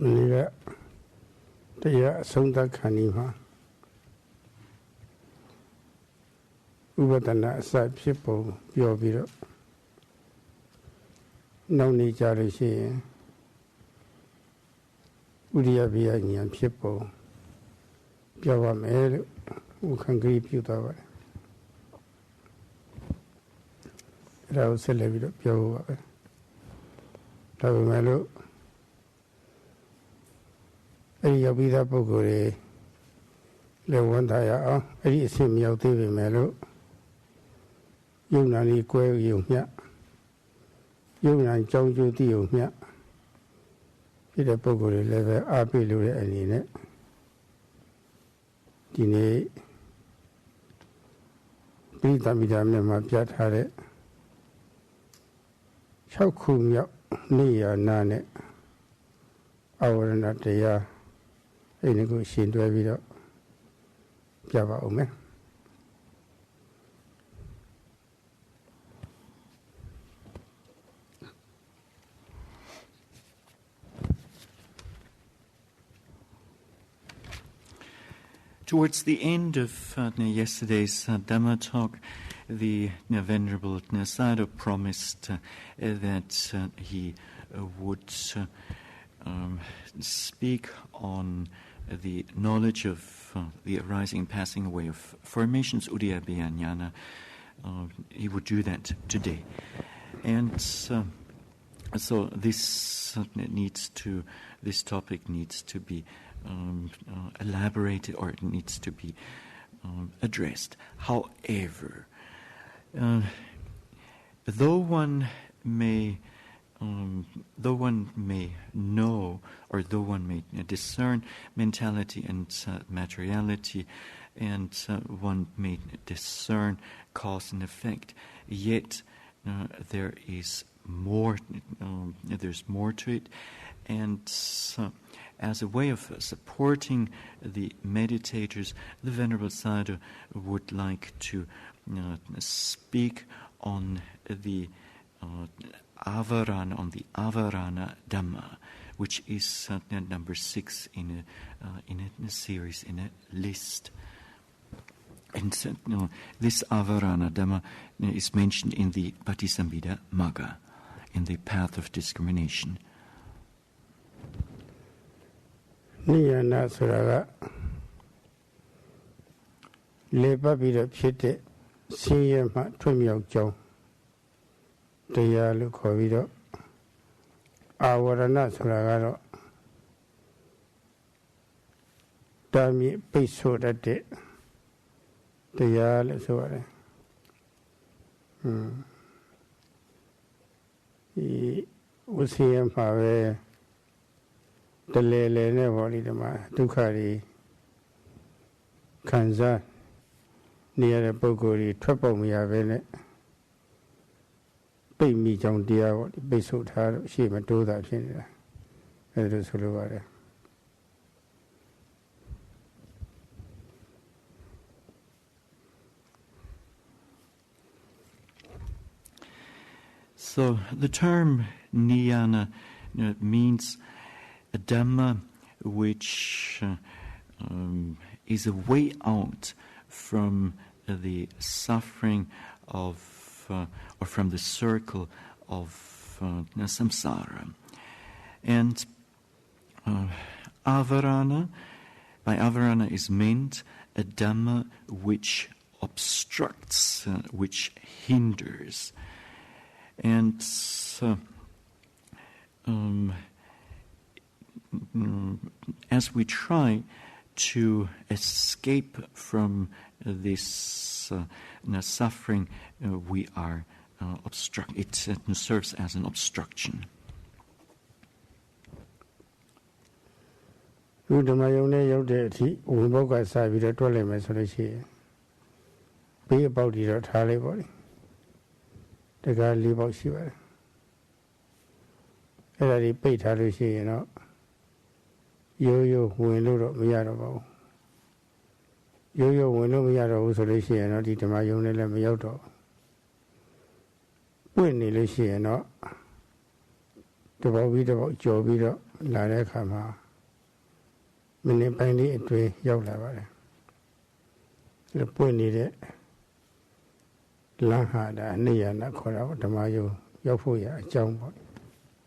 Mìnhတရားဆုံးသက်ခံနေမှာဥပဒနာအစဖြစ်ပုံပြောပြီးတော့နောက်နေကြလို့ရှိရင်ဥရိယဘေယဉာဏ်ဖြစ်ပုံပြောပါမယ်လို့ဥခံကြည့်ပြုသွားပါတယ်အဲ့ဒါကိုဆက်လက်ပြီးတော့ပြောဖို့ပါပဲဒါပေမဲ့လို့အဲ့ဒီရောက်ပြီးသားပုဂ္ဂိုလ်တွေလည်းဝန်ထားရအောင်အဲ့ဒီအဆင့်မရောက်သေးပေမဲ့လို့ယုံနာလေးကွဲယုံမြယုံနာကြောင်းကျိုးသိယုံမြဖြစ်တဲ့ပုဂ္ဂိုလ်တွေလည်းပဲအားပေးလို့တဲ့အနေနဲ့ဒီနေ့ပိဋကမိသားမြတ်မှာပြထားတဲ့6ခုမြောက်နိယာနာနဲ့အဝရဏတရားအဲ့ဒီကိုရှင်းတွဲပြီးတော့ပြပါဦးမယ်Towards the end of yesterday's Dhamma talk, the Venerable Sayadaw promised that he would speak on the knowledge of the arising and passing away of formations, Udayabaya Jnana. He would do that today. And so this topic needs to be elaborated, or it needs to be addressed. However, though one may know, or though one may discern mentality and materiality, and one may discern cause and effect, yet there is more. There's more to it, and as a way of supporting the meditators, the Venerable Sayadaw would like to speak on the Avarana Dhamma, which is number 6 in a series, in a list. And this Avarana Dhamma is mentioned in the Patisambhida Magga, in the path of discrimination. Niyyana ဆိုတာကလေပတ်ပြီးတော့ဖြစ်တဲ့ဆင်းရဲမှထွတ်မြောက်ကြောင်းတရားလို့ခေါ်ပြီးတော့အာဝရဏဆိုတာကတော့တာမြစ်ပိတ်ဆို့တတ်တဲ့တရားလို့ဆိုရတယ်ဒီဝစီယမှာပဲတလဲလဲနဲ့ပေါ့ဒီမှာဒုက္ခတွေခံစားနေရတဲ့ပုဂ္ဂိုလ်တွေထွက်ပေါ်မရဘဲနဲ့ပိတ်မိကြောင်တရားပေါ့ဒီပိတ်ဆို့ထားလို့ရှေ့မတိုးတာဖြစ်နေတာအဲဒါဆိုလိုပါတယ်So the term Niyyana means a Dhamma which is a way out from the suffering of, or from the circle of samsara. And avarana, by avarana is meant a Dhamma which obstructs, which hinders. And as we try to escape from this suffering, we are it serves as an obstruction. ဒီဓမ္မယုံနဲ့ရောက်တဲ့အထိဝင်ပုတ်ကစပြီးတော့တွက်လိုက်မယ်ဆိုလို့ရှိရင်ဘေးအပေါက်တွေတော့ထားလိုက်ပါလိမ့်တကား၄ပေါက်ရှိပါတယ်အဲ့ဒါဒီပိတ်ထားလို့ရှိရင်တော့ရိုးရိုးဝင်လို့တော့မရတော့ပါဘူးရိုးရိုးဝင်လို့မရတော့ဘူးဆိုလို့ရှိရင်တော့ဒီဓမ္မယုံနဲ့လည်းမရောက်တော့ပွင့်နေလို့ရှိရင်တော့တပေါက်ပြီးတပေါက်ကြော်ပြီးတော့မ လာတဲ့အခါမှာမိနစ်ပိုင်းလေးအတွင်းရောက်လာပါတယ်။ပွင့်နေတဲ့လမ်းဟာဒါနိယနာခေါ်တာပေါ့ဓမ္မယုံရောက်ဖို့ရအကြောင်းပေါ့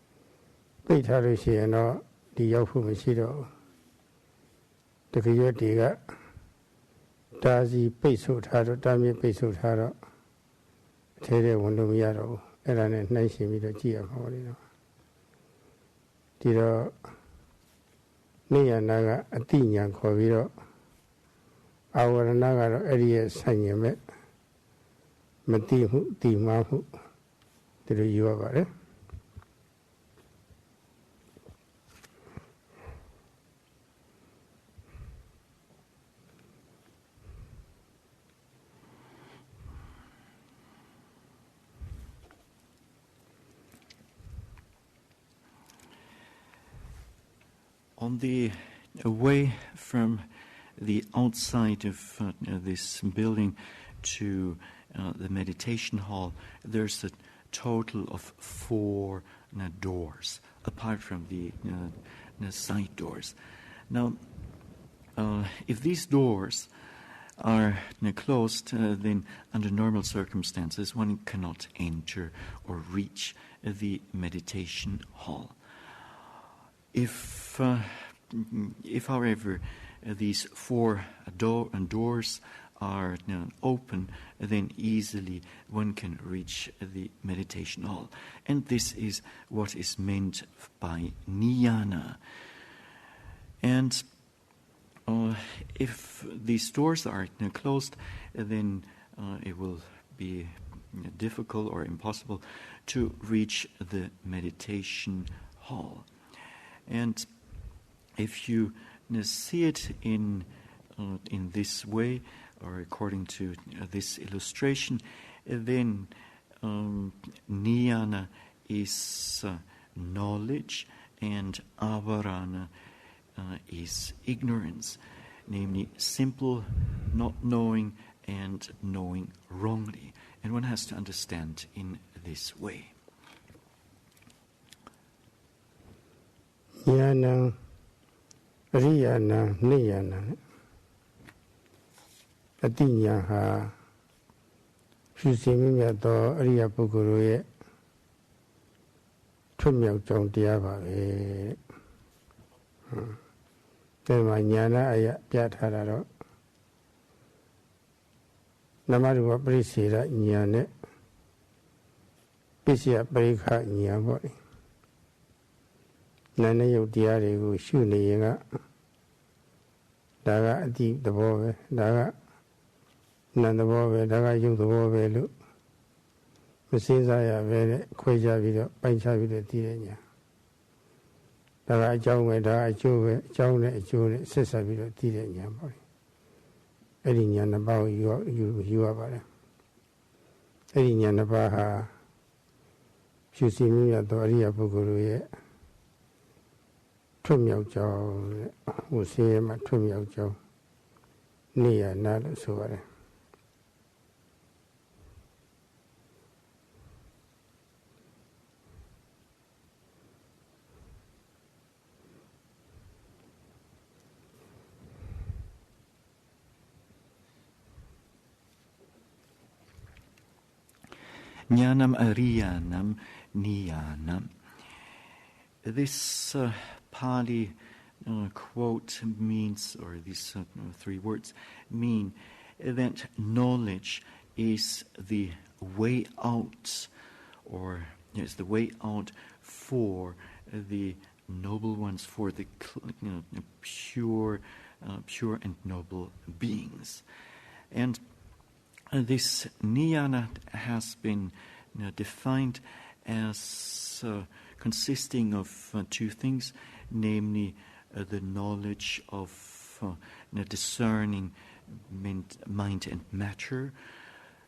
။ပိတ်ထားလို့ရှိရင်တော့ဒီရောက်ဖို့မရှိတော့ဘူး။တကယ်တည်းကတာစီပိတ်ဆို့ထားတော့တာမြင့်ပိတ်ဆို့ထားတော့အထဲထဲဝင်လို့မရတော့ဘူး။အဲ့ဒါနဲ့နှိုင်းရှင်ပြီးတော့ကြည့်ရမှာပေါ့လေနော်။ဒီတော့နိယနာကအတိညာခေါ်ပြီးတော့အာဝရဏကတော့အဲ့ဒီရဲ့ဆိုင်ရင်မဲ့မတိမှုတိမှမှုဒီလိုယူရပါတယ် On the way from the outside of this building to the meditation hall, there's a total of 4 doors, apart from the side doors. Now, if these doors are closed, then under normal circumstances one cannot enter or reach the meditation hall. If however, these 4 doors are open, then easily one can reach the meditation hall. And this is what is meant by Niyyana. And if these doors are closed, then it will be difficult or impossible to reach the meditation hall. And if you see it in this way, or according to this illustration, then Niyyana is knowledge and avarana is ignorance, namely simple not knowing and knowing wrongly. And one has to understand in this way. Niyyana, Riyana, Niyyana. Atinya ha Shusimi to Ariya Pukuru Tumyak Jong Diaba Tema Niyyana Aya Piatara Namaru Prisira Niyyane Pisia Brika Niyyabori Nana Yodiari who Shuni Daga Adi the Boy Daga None the boy, Daga Yung the boy, look. Mrs. I very quaja video, Pancha video, Tirenia. Daga Jong, Daga Jone, Sessa video, Tirenia. Edinian about you about it. Edinian about her. She see me at the Aria Puguru. Tumyak Joe, who see him at Tumyak Joe. Niyyana, so. Jnanam ariyanam niyyanam. This Pali quote means, or these 3 words mean that knowledge is the way out, or is the way out for the noble ones, for the pure and noble beings. And this Niyyana has been defined as consisting of 2 things, namely the knowledge of discerning mind and matter,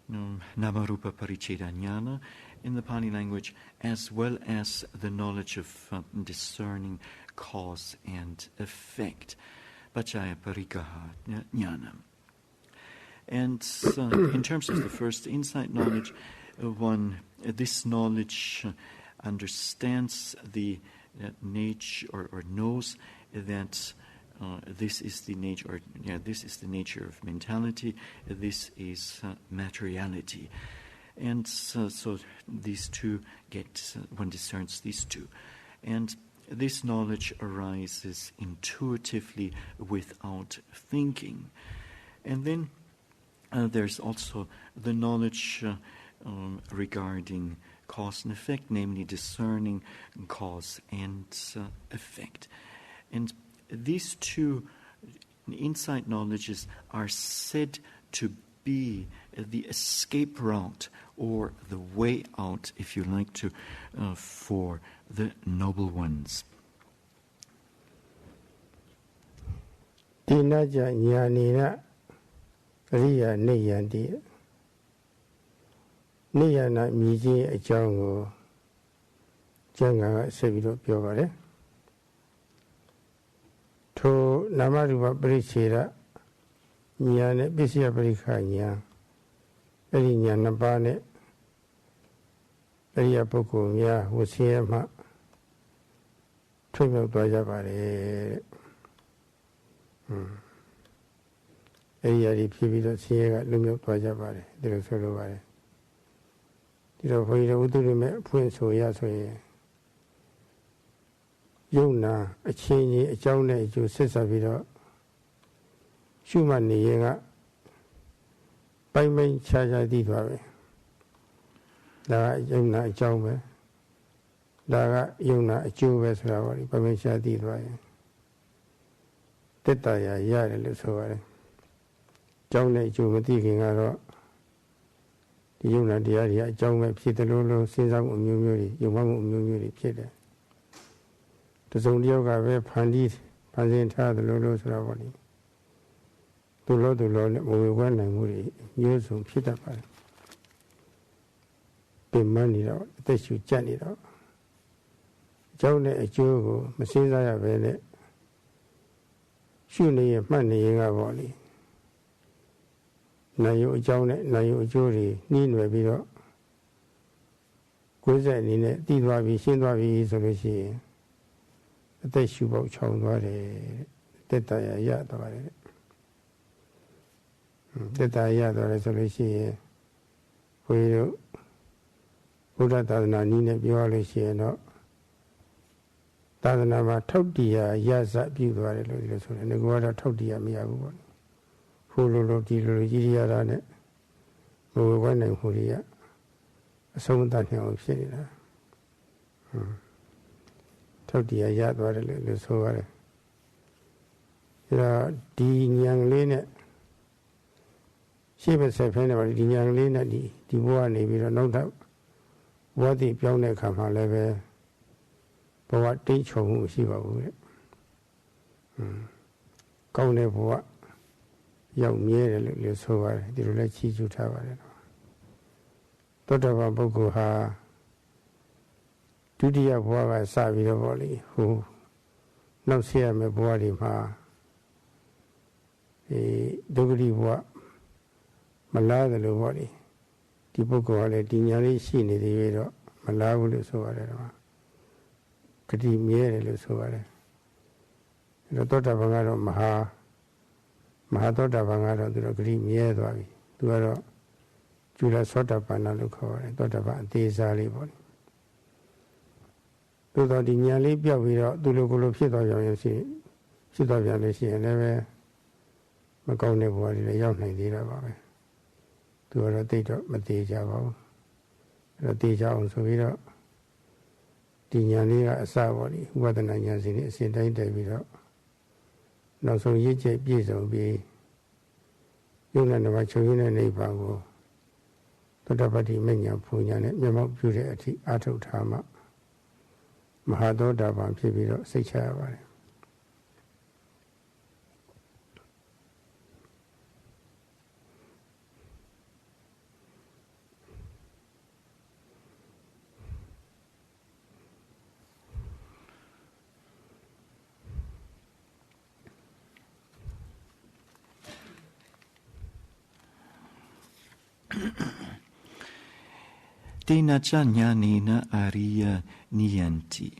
Namarupa Paricheda Jnana in the Pali language, as well as the knowledge of discerning cause and effect, Pacaya Parikaha Jnana. And in terms of the first insight knowledge, this knowledge understands the nature or knows that this is the nature, this is the nature of mentality. This is materiality, and so these two one discerns these two, and this knowledge arises intuitively without thinking. And then there's also the knowledge regarding cause and effect, namely discerning cause and effect. And these two insight knowledges are said to be the escape route or the way out, if you like to, for the noble ones. Tinaja Niyyana Riya Niyyana Niyyana Miji Ajango Janga Sevilo Piovare To Namaruba Brichira Niyyana Bisia Brikanya Erinyana Bane Eria Pokumia Wusiema Twimel Dwajabare Eria di Pibito Siega Lumio Dwajabare, dello Solovare. Tiro poi lo utume Punso Yasoe Yuna, a Chini, a Jone, Ju Sesaviro Shumani Yenga By main Chaja di Dwave. Da Yuna Jaume Daga Yuna Juve Slavori, by main Chaja di Dwave. Tetaya Yare Lusovare. Jone Jumati King Aro Yuna Diaria, Jaume Pitalo, Sinzam Umuri, Yumam Umuri Pita. The Zondioga Pandit, Panzenta, the Lolo Slavori. To Lord, Mowan and Muri, use on Peter Pan. Be money out, they should jan it out. Jone a Jogo, Massinza Vene. Surely, money in our body. Nayo Jone, Nayo Jury, Nin Webiro. Quizet in it, Didwabi, Sindwabi is a they should both chow the Tetaya Yadore. Tetaya Resolution. We Buddha Tadana Nina Biology no Tadanama Todia Yaza Bugare, and the Guada Todia Miago. Hulu Dilo Gidiarane, Mowan and Huria. So that he was saying. Todia Yadware, so the young lady. She was a friend of the young lady, the one, if you don't know that. What the young come on level, but what teach who she was. Go never what young mere so the relation to Tower. Totava Boguha Dudia Boa Savi who no see me body ma a doggy what Malada body. The book or a dignary scene in the video, Malawu so whatever. Pretty mere so whatever. The daughter of Angaro Mahadota Vangaro to the green mere doggy. To Jula Sota Panaluco, and daughter of Antizali body. To the dignary Biavira, to look of Shitoyan, Shitoyan, and never Macone body, the young lady about it. To a rotator, Matija, Rotaja on Soviro, Dignania Savori, what an Anyasin is in David. No so Yiche Piso be Yunan of Achuna Nepago, Totapati Menya Punyan, Memo Purity, Ato Tama, Mahado Davan Pibiro, Sechavari. Tena Nyanina Ariya Niyanti.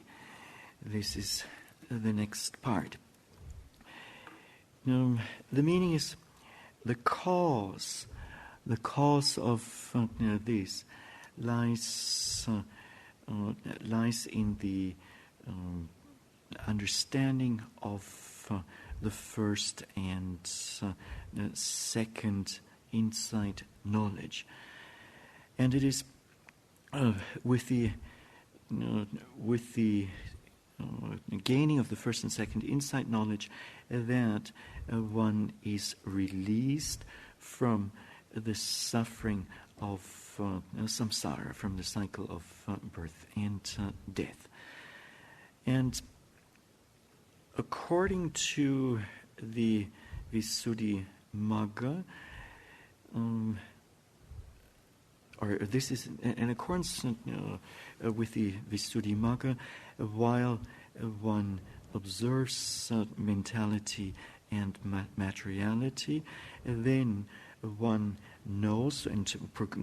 this is the next part. The meaning is the cause of this lies in the understanding of the first and second insight knowledge, and it is with the gaining of the first and second insight knowledge that one is released from the suffering of samsara, from the cycle of birth and death. And according to the Visuddhimagga, or this is in accordance with the Visuddhimagga, while one observes mentality and materiality, then one knows and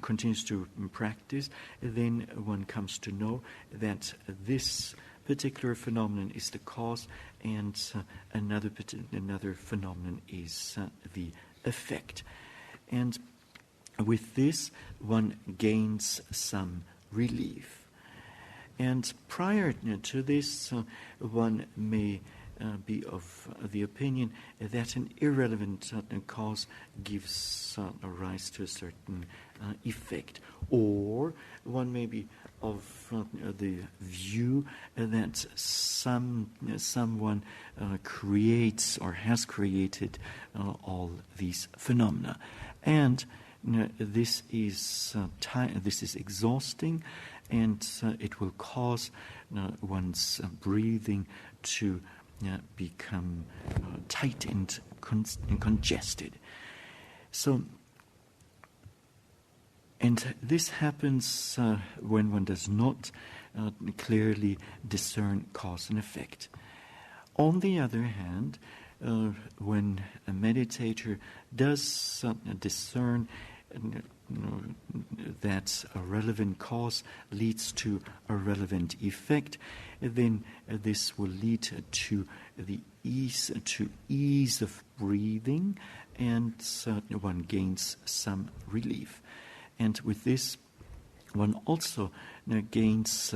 continues to practice, then one comes to know that this particular phenomenon is the cause, and another phenomenon is the effect. And with this, one gains some relief. And prior to this, one may be of the opinion that an irrelevant cause gives rise to a certain effect, or one may be of the view that someone creates or has created all these phenomena, and this is exhausting, and it will cause one's breathing to become tight and congested. So, and this happens when one does not clearly discern cause and effect. On the other hand, when a meditator does discern that a relevant cause leads to a relevant effect, then this will lead to the ease of breathing, and one gains some relief. And with this, one also gains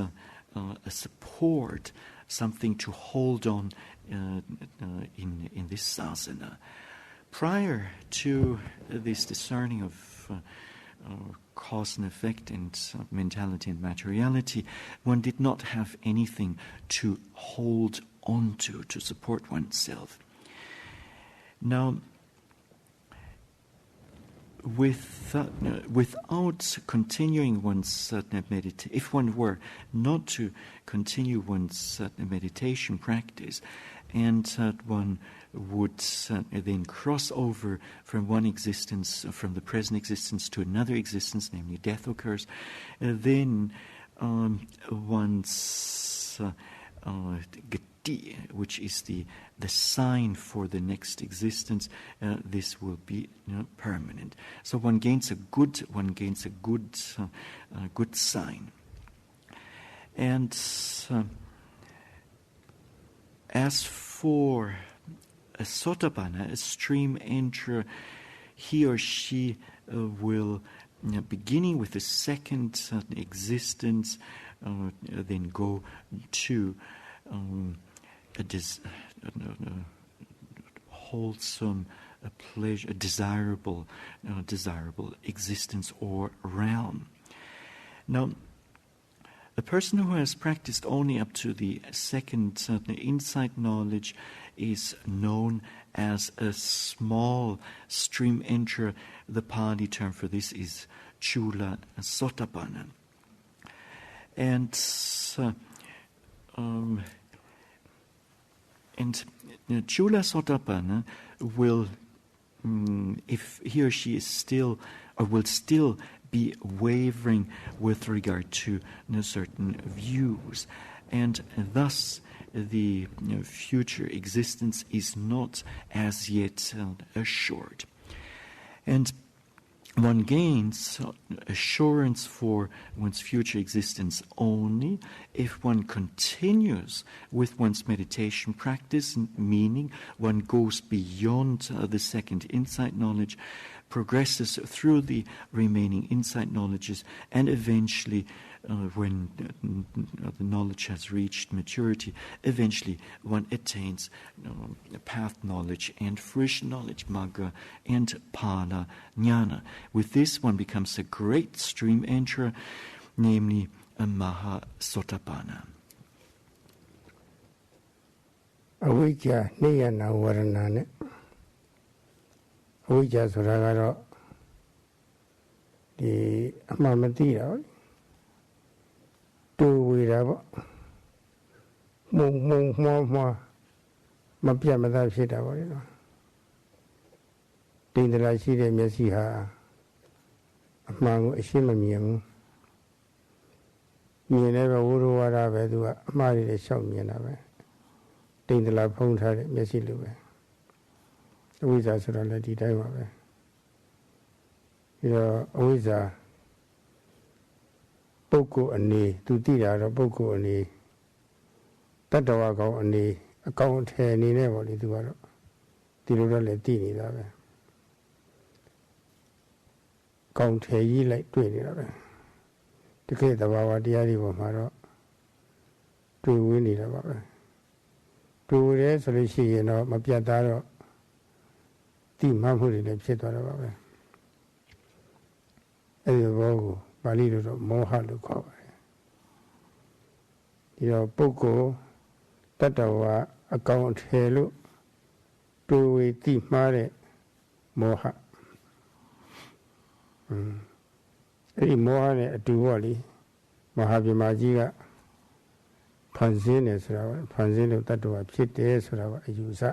a support, something to hold on in this asana. Prior to this discerning of cause and effect and mentality and materiality, one did not have anything to hold on to support oneself. Now, without continuing one's meditation, if one were not to continue one's meditation practice, and one would then cross over from one existence, from the present existence to another existence, namely death occurs, then one's gati, which is the sign for the next existence, this will be permanent. So one gains a good sign. And as for a sotapanna, a stream enterer, he or she will, beginning with the second existence, then go to a wholesome, a pleasure, a desirable existence or realm. Now, a person who has practiced only up to the second insight knowledge is known as a small stream enterer. The Pali term for this is Chula Sotapanna. And Chula Sotapanna will, if he or she is still, or will still be wavering with regard to certain views, and thus the future existence is not as yet assured. And one gains assurance for one's future existence only if one continues with one's meditation practice, meaning one goes beyond the second insight knowledge, progresses through the remaining insight knowledges, and eventually, when the knowledge has reached maturity, eventually one attains path knowledge and fruition knowledge, magga and phala jnana. With this, one becomes a great stream enterer, namely a mahasotapanna. Avijja Niyyana varana ne avijjaဆိုတာကတော့ဒီအမှန်မသိတာပေါ့တူဝေတာပေါ့မှုမှားမပြတ်မသားဖြစ်တာပေါ့နော်တိန္ဒရာရှိတဲ့မျက်စိဟာအမှန်ကိုအရှင်းမမြင်ဘူးမြင်လည်းပဲဝိရဝါဒပဲသူကအမှားတွေရှောက်မြင်တာပဲတိန္ဒရာဖုံးထားတဲ့မျက်စိလိုပဲအဝိဇ္ဇာဆိုတော့လည်းဒီတိုင်းပါပဲပြီးတော့အဝိဇ္ဇာပုဂ္ဂိုလ်အနေသူသိတာတော့ပုဂ္ဂိုလ်အနေတတ္တဝါကောင်အနေအကောင်အထည်အနေနဲ့ပေါ့လေသူကတော့ဒီလိုတော့လည်းသိနေတာပဲကောင်ထည်ကြီးလိုက်တွေ့နေတာပဲတကယ်သဘာဝတရားတွေပေါ်မှာတော့တွေ့ဝေးနေတာပါပဲတွေ့ဝေးတယ်ဆိုလို့ရှိရင်တော့မပြတ်သားတော့တိမှတ်မှုတွေလည်းဖြစ်သွားတာပါပဲအဲဒီဘောကိုပါဠိလိုတော့မောဟလို့ခေါ်ပါတယ်ဒီတော့ပုဂ္ဂိုလ်တတ္တဝါအကောင်အထည်လို့တွေ့ဝေတိမှားတဲ့မောဟအဲဒီမောဟနဲ့အတူပေါ့လေမဟာဗြဟ္မာကြီးကဖန်ဆင်းတယ်ဆိုတာဖန်ဆင်းလို့တတ္တဝါဖြစ်တယ်ဆိုတာကအယူဆ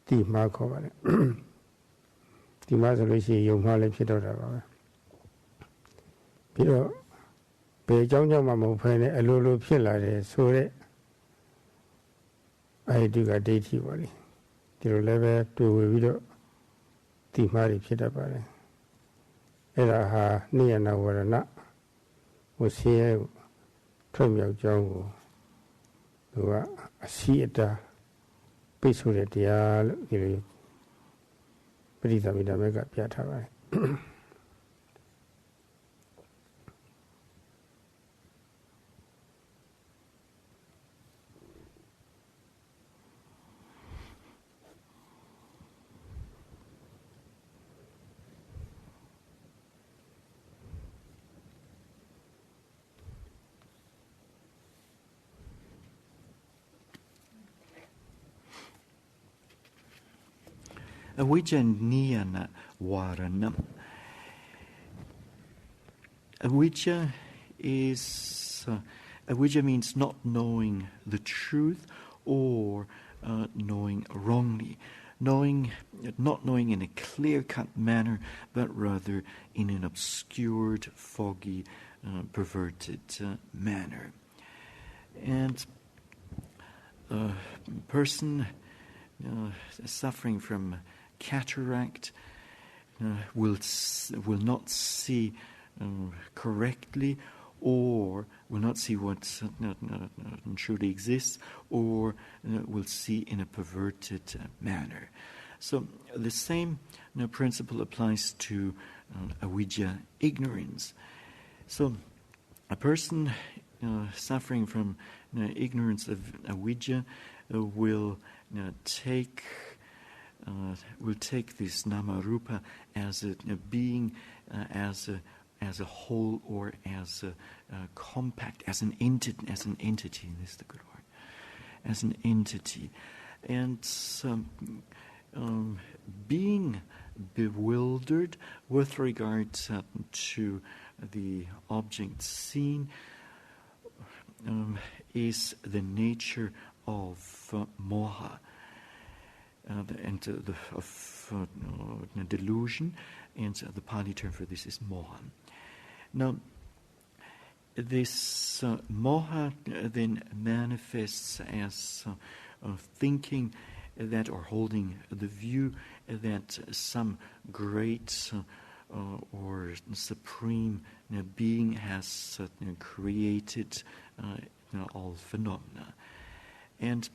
တိမှားခေါ်ပါတယ်ဒီမှာဆိုလို့ရှိရင်ယုံမှားလည်းဖြစ်တော့တာပါပဲပြီးတော့ဘယ်အကြောင်းကြောင့်မှမဟုတ်ဖ ೇನೆ အလိုလိုဖြစ်လာတယ်ဆိုတဲ့အဲဒီကဒိဋ္ဌိပါလေဒီလိုလည်းပဲတွေ့ဝေပြီးတော့တိမှားတွေဖြစ်တတ်ပါတယ်အဲ့ဒါဟာနိယနာဝရဏဝဆင်းရဲထွက်မြောက်ကြောင်းကိုသူကအစီအတာပိတ်ဆိုတဲ့တရားလို့ဒီလိုပရိသမီတာဘက်ကပြထားပါတယ်Avijja Niyyana Varanam. Avijja means not knowing the truth or knowing wrongly. Not knowing in a clear-cut manner, but rather in an obscured, foggy, perverted manner. And a person suffering from cataract will not see correctly, or will not see what truly exists, or will see in a perverted manner. So the same principle applies to avijja, ignorance. So a person suffering from ignorance of avijja will take this nama rupa as a being, as a whole, or as a compact, as an entity. This is the good word. As an entity, and being bewildered with regard to the object seen is the nature of moha, of delusion, and the Pali term for this is moha. Now, this moha then manifests as thinking that, or holding the view that some great or supreme being has created all phenomena. And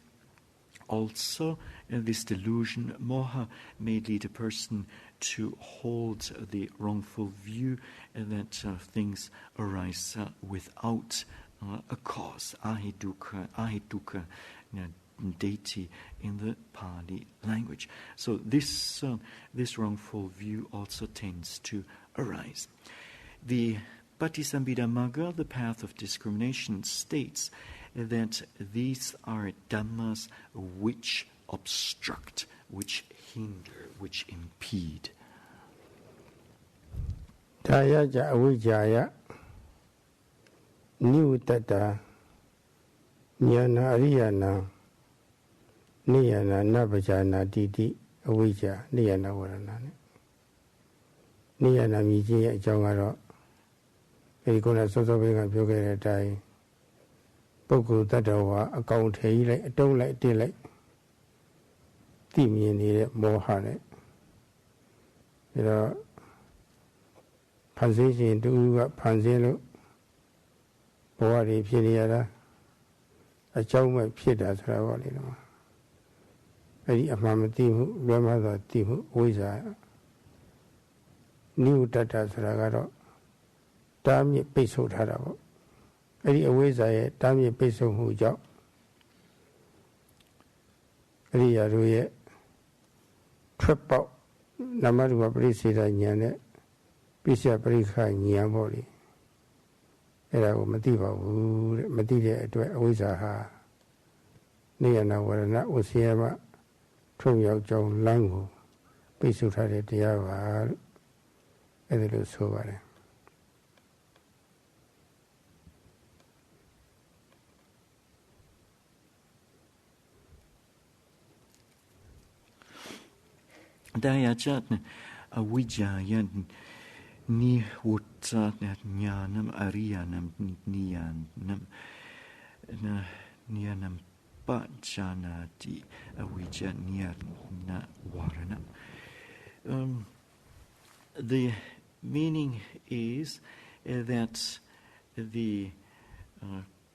also, this delusion, moha, may lead a person to hold the wrongful view that things arise without a cause, ahetuka deity in the Pali language. So this wrongful view also tends to arise. The Patisambhida Magga, the path of discrimination, states that these are dhammas which obstruct, which hinder, which impede. Daya ja avijaya niutata Niyyana ariyana Niyyana nabajana diti avija Niyyana warana. Niyyana မြည်ခြင်းရဲ့အကြောင်းကတော့ဒီကုလားစောစောပိုင်းကပြောခဲ့တဲ့အတိုင်းပုဂ္ဂိုလ်တ attva အကောင်ထည်ကြီးလိုက်အတုံးလိုက်တစ်လိုက်သိမြင်နေတဲ့မောဟနဲ့ဒါတော့ဖန်ဆင်းခြင်းတူကဖန်ဆင်းလို့ဘဝတွေဖြစ်နေရတာအကြောင်းမဲ့ဖြစ်တာဆိုတာပေါ့လေတော့အဲ့ဒီအမှန်မသိမှုလွဲမှားသောသိမှုဝိဇ္ဇာနိဝတ္တတဆိုတာကတော့တားမြစ်ပိတ်ဆို့ထားတာပေါ့အဲ့ဒီအဝိဇ္ဇာရဲ့တားမြစ်ပိတ်ဆို့မှုကြောင့်အရိယာတို့ရဲ့ထွက်ပေါက်နာမရူပပရိစ္ဆေဒဉာဏ်နဲ့ပိစ္ဆယပရိက္ခဉာဏ်ပေါ့လေအဲ့ဒါကိုမသိပါဘူးတဲ့မသိတဲ့အတွက်အဝိဇ္ဇာဟာနိယနာဝရဏဥစ္စယမထုံရောက်ကြောင်းလမ်းကိုပိတ်ဆို့ထားတဲ့တရားပါလို့အဲ့ဒါလို့ဆိုပါတယ်Dayachat avijaya niwuttanam ariyanam niyanam pajanati avijaya varana. The meaning is that the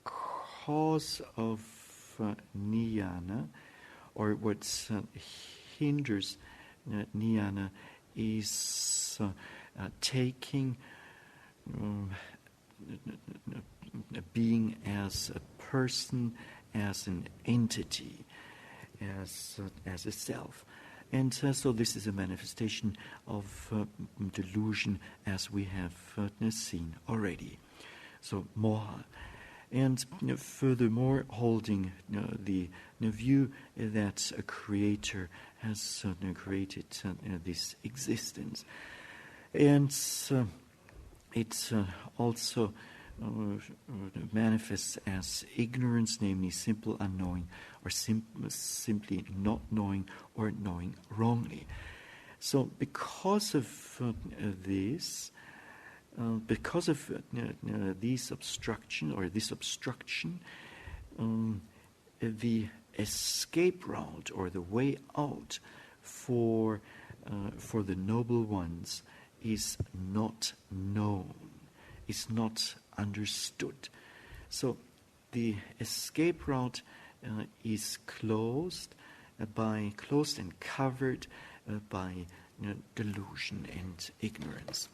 cause of Niyyana, or what hinders Niyyana, is taking being as a person, as an entity, as a self. And so this is a manifestation of delusion, as we have seen already. So moha. And furthermore, holding the view that a creator has created this existence. And it also manifests as ignorance, namely simple unknowing, or simply not knowing or knowing wrongly. So because of this, because of this obstruction, the escape route or the way out for the noble ones is not known, is not understood. So the escape route is closed and covered by delusion and ignorance.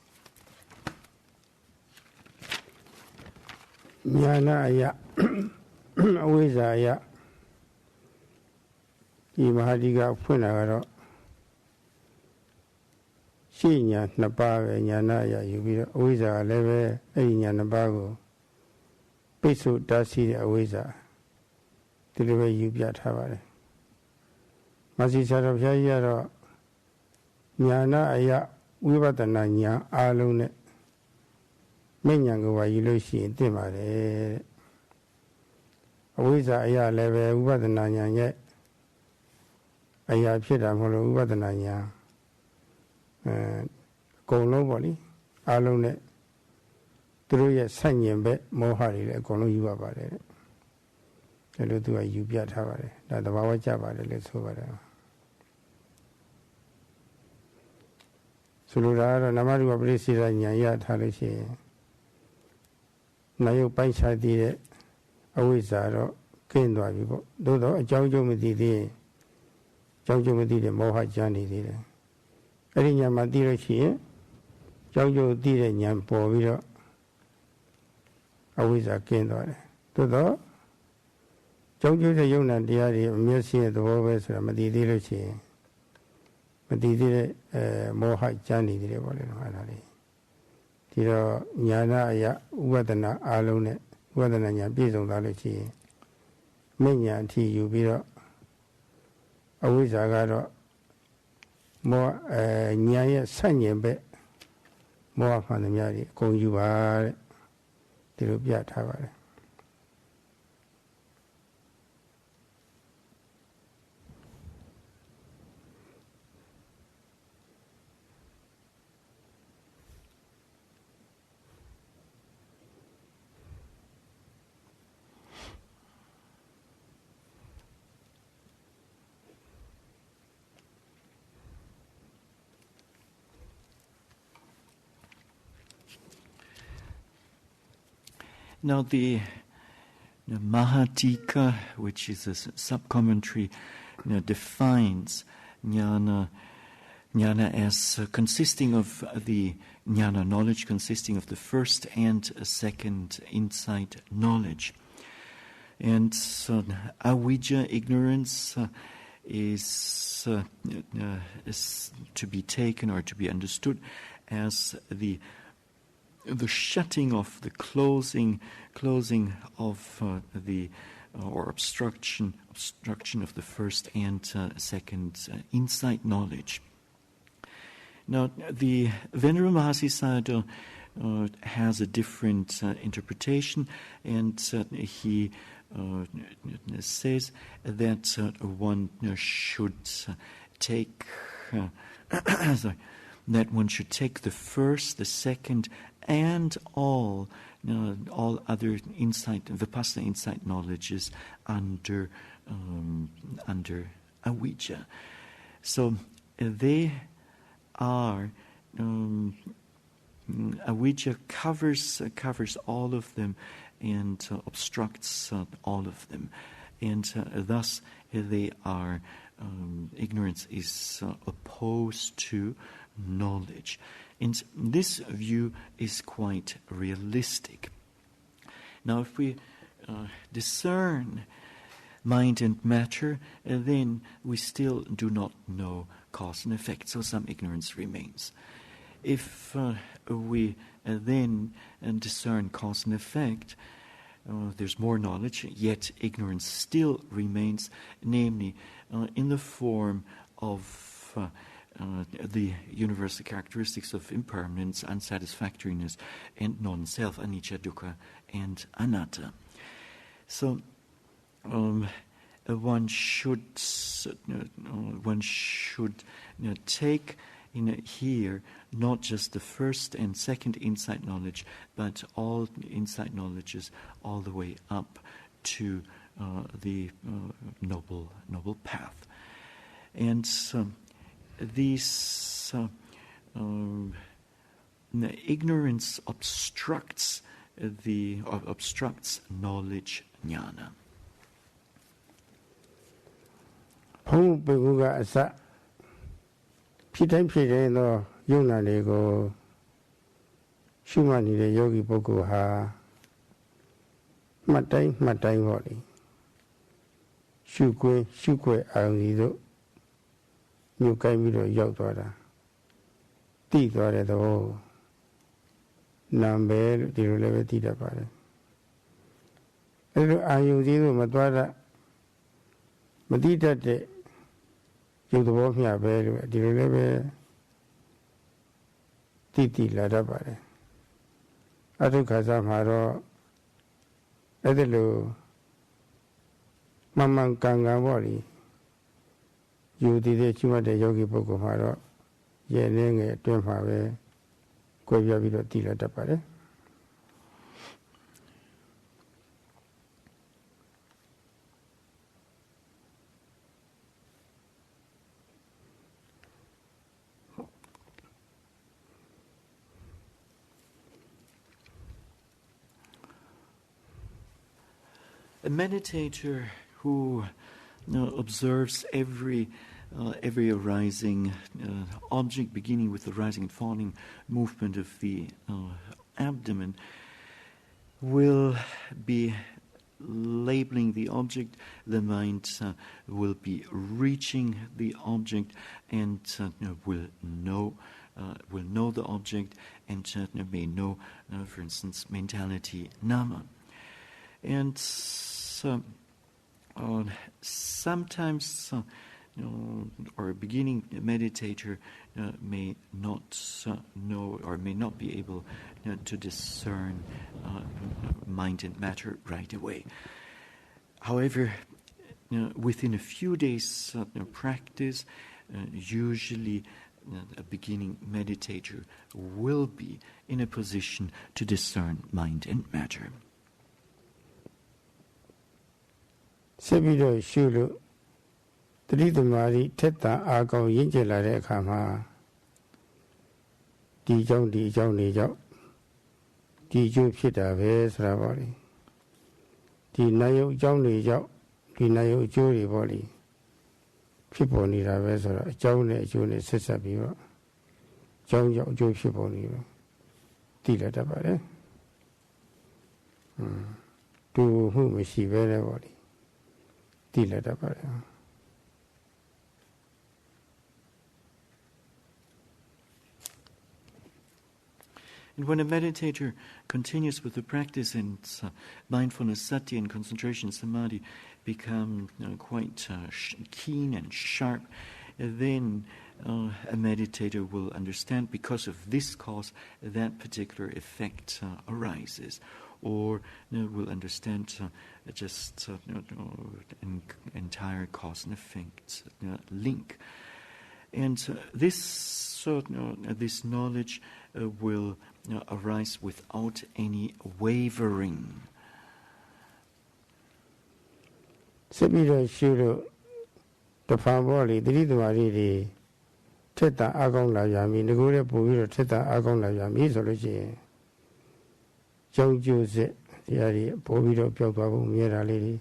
Niyyana aya awizza aya ဒီမဟာဒီကဖွင့်တာကတော့ရှင်းညာနှစ်ပါးပဲညာနာအရာယူပြီးတော့အဝိဇ္ဇာလည်းပဲအဲ့ဒီညာနှစ်ပါးကိုပိတ်ဆို့တားဆီးတဲ့အဝိဇ္ဇာဒီလိုပဲယူပြထားပါတယ်မဆီဆရာတော်ဘုရားကြီးကတော့ညာနာအရာဝိပဿနာညာအားလုံးနဲ့မဉ္ဇဉ်ကိုပါယူလို့ရှိရင်သိပါတယ်တဲ့အဝိဇ္ဇာအရာလည်းပဲဝိပဿနာညာရဲ့အရာဖြစ်တာမဟုတ်လို့ဥပဒနာညာအကုန်လုံးပေါ့လေအားလုံးနဲ့သူတို့ရဲ့ဆန့်ကျင်ဘက်မောဟတွေလည်းအကုန်လုံးယူပါပါတယ်တဲ့ဒါလို့သူကယူပြထားပါတယ်ဒါသဘာဝကျပါတယ်လို့ဆိုပါတယ် ဆိုလိုတာကတော့နာမရူပပရိစ္ဆေဒဉာဏ်ရထားလို့ရှိရင်နာယုတ်ပိုင်းခြားတည်တဲ့အဝိဇ္ဇာတော့ကင်းသွားပြီပေါ့သို့တော့အကြောင်းကျိုးမသိသေးရင်အကြောင်းကျိုးမသိတဲ့မောဟကျန်နေသေးတယ်အဲ့ဒီဉာဏ်မှသိလို့ရှိရင်အကြောင်းကျိုးသိတဲ့ဉာဏ်ပေါ်ပြီးတော့အဝိဇ္ဇာကင်းသွားတယ်သို့တော့ကြောင်းကျိုးတဲ့ယုံနာတရားတွေအမျက်ရှိတဲ့သဘောပဲဆိုတာမသိသေးလို့ရှိရင်မသိသေးတဲ့မောဟကျန်နေသေးတယ်ပေါ့လေနော်အဲ့ဒါလေးဒီတော့ညာနာအယဥပဒနာအားလုံးနဲ့ဥပဒနာညာပြည့်စုံသွားလို့ရှိရင်မြညာအထိယူပြီးတော့အဝိဇ္ဇာကတော့မောညာရဲ့ဆန့်ကျင်ဘက်မောဟမှန်သမျှတွေအကုန်ယူပါတဲ့ဒီလိုပြထားပါတယ်Now the Mahatika, which is a sub-commentary, defines Niyyana as consisting of the Niyyana knowledge, consisting of the first and second insight knowledge. And so avijja, ignorance, is to be taken or to be understood as the shutting off, the closing of the or obstruction of the first and second insight knowledge. Now, the Venerable Mahasi Sayadaw has a different interpretation, and he says that one should take that one should take the first, the second, and all other insight, Vipassana insight knowledges under avijja. So they are avijja covers all of them and obstructs all of them, and thus they are ignorance is opposed to knowledge. And this view is quite realistic. Now, if we discern mind and matter, then we still do not know cause and effect, so some ignorance remains. If we then discern cause and effect, there's more knowledge, yet ignorance still remains, namely in the form of the universal characteristics of impermanence, unsatisfactoriness, and non-self, anicca, dukkha, and anatta. So one should take here not just the first and second insight knowledge, but all insight knowledges all the way up to the noble path. And these ignorance obstructs knowledge jnana. ဘုံဘေကုကအစဖြစ်တိုင်းဖြစ်တိုင်းသောယုံနာတွေကိုရှုမှတ်နေတဲ့ယောဂီပုဂ္ဂိုလ်ဟာမှတ်တိုင်းပေါ့လေရှုခွဲအာရုံကြီးတို့ညှို့ကိုင်းပြီးတော့ရောက်သွားတာတိသွားတဲ့သဘောနာမ်ပဲလို့ဒီလိုလည်းပဲသိတတ်ပါတယ်အဲလိုအာရုံကြီးတို့မသွားတတ်မသိတတ်တဲ့ရုပ်သဘောမျှပဲလို့ဒီလိုလည်းပဲတိလာတတ်ပါတယ်အထုခါစားမှာတော့အဲ့ဒါလိုမမှန်ကန်ပေါ့လေယူတည်တဲ့ကျွတ်တဲ့ယောဂီပုဂ္ဂိုလ်မှာတော့ရဲ့နေငယ်အတွင်းမှာပဲကြွယ်ပြပြီးတော့တိလာတတ်ပါတယ် a meditator who observes every arising object, beginning with the rising and falling movement of the abdomen, will be labeling the object. The mind will be reaching the object and will know the object, and may know, for instance, mentality nama. And sometimes, or a beginning meditator may not know or may not be able to discern mind and matter right away. However, within a few days practice, usually a beginning meditator will be in a position to discern mind and matter. ဆက်ပြီးတော့ရှုလို့တတိသမารိထက်တာအာကောင်းရင့်ကျက်လာတဲ့အခါမှာဒီအကြောင်းတွေကြောင့်ဒီအကျိုးဖြစ်တာပဲဆိုတာပေါ့လေဒီနာယုတ်အကြောင်းတွေကြောင့်ဒီနာယုတ်အကျိုးတွေပေါ့လေဖြစ်ပေါ်နေတာပဲဆိုတော့အကြောင်းနဲ့အကျိုးနဲ့ဆက်ဆက်ပြီးတော့အကြောင်းကြောင့်အကျိုးဖြစ်ပေါ်နေတော့သိရတတ်ပါတယ်တူမှုမရှိပဲနဲ့ပေါ့လေသိရတတ်ပါတယ် And when a meditator continues with the practice and mindfulness, sati, and concentration, samadhi become quite keen and sharp, then a meditator will understand because of this cause that particular effect arises, or will understand just an entire cause and effect link. And this knowledge will arise without any wavering. ဆက်ပြီးတော့ရှုလို့တဖန်ပေါ်လေတတိသမารိတွေထက်တာအကောင်းလာရမည်ငကိုယ်ရဲ့ပို့ပြီးတော့ထက်တာအကောင်းလာရမည်ဆိုလို့ရှိရင်ကြောင်းကျိုးစစ်တရားတွေပို့ပြီးတော့ပျောက်သွားဖို့မြဲတာလေးတွေ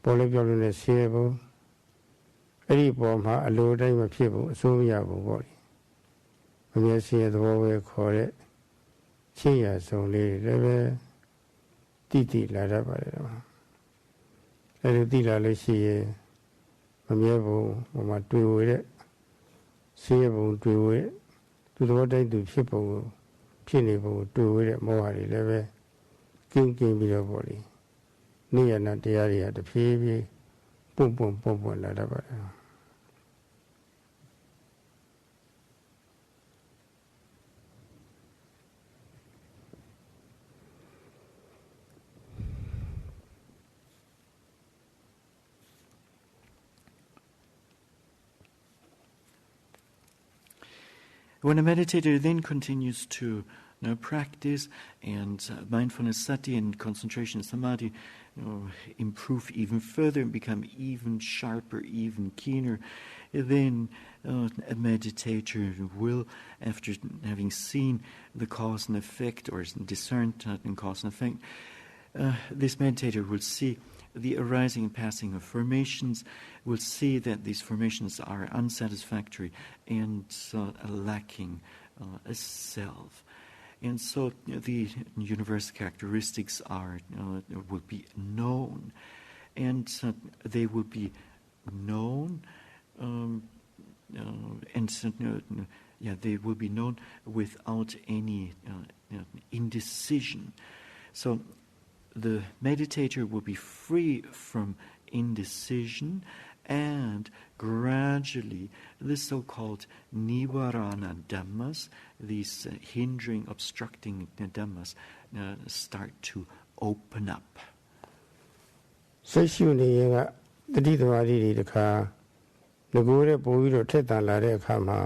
ပေါ်လို့ပြောလို့နဲ့ဆင်းရဲဖို့အဲ့ဒီပေါ်မှာအလိုတိုင်းမဖြစ်ဘူးအစိုးမရဘူးပေါ့လေမမြဲဆင်းရဲသဘောပဲခေါ်တဲ့ချင်းရဆုံးလေးတွေလည်းပဲတိလာတတ်ပါတယ်တော့အဲ့ဒီတိလာလို့ရှိရင်မမြဲဘူးဟိုမှာတွေ့ဝဲတဲ့ဆင်းရဲပုံတွေ့ဝဲသူသဘောတိုင်းသူဖြစ်ပုံဖြစ်နေပုံတွေ့ဝဲတဲ့မောဟတွေလည်းပဲကင်းပြီးတော့ပေါ့လေနိယနာတရားတွေဟာတဖြည်းဖြည်းပွန့်လာတတ်ပါတယ် When a meditator then continues to practice and mindfulness, sati, and concentration, samadhi, improve even further and become even sharper, even keener, then a meditator will, after having seen the cause and effect or discerned cause and effect, this meditator will see the arising and passing of formations, will see that these formations are unsatisfactory and lacking a self. And so the universal characteristics will be known, and they will be known, they will be known without any indecision. So the meditator will be free from indecision, and gradually the so-called nivarana dhammas, these hindering, obstructing dhammas, start to open up. ဆက်ရှုနေရင်ကတတိသမารိတွေတခါငကိုယ်ရဲ့ပို့ပြီးတော့ထက်တန်လာတဲ့အခါမှာ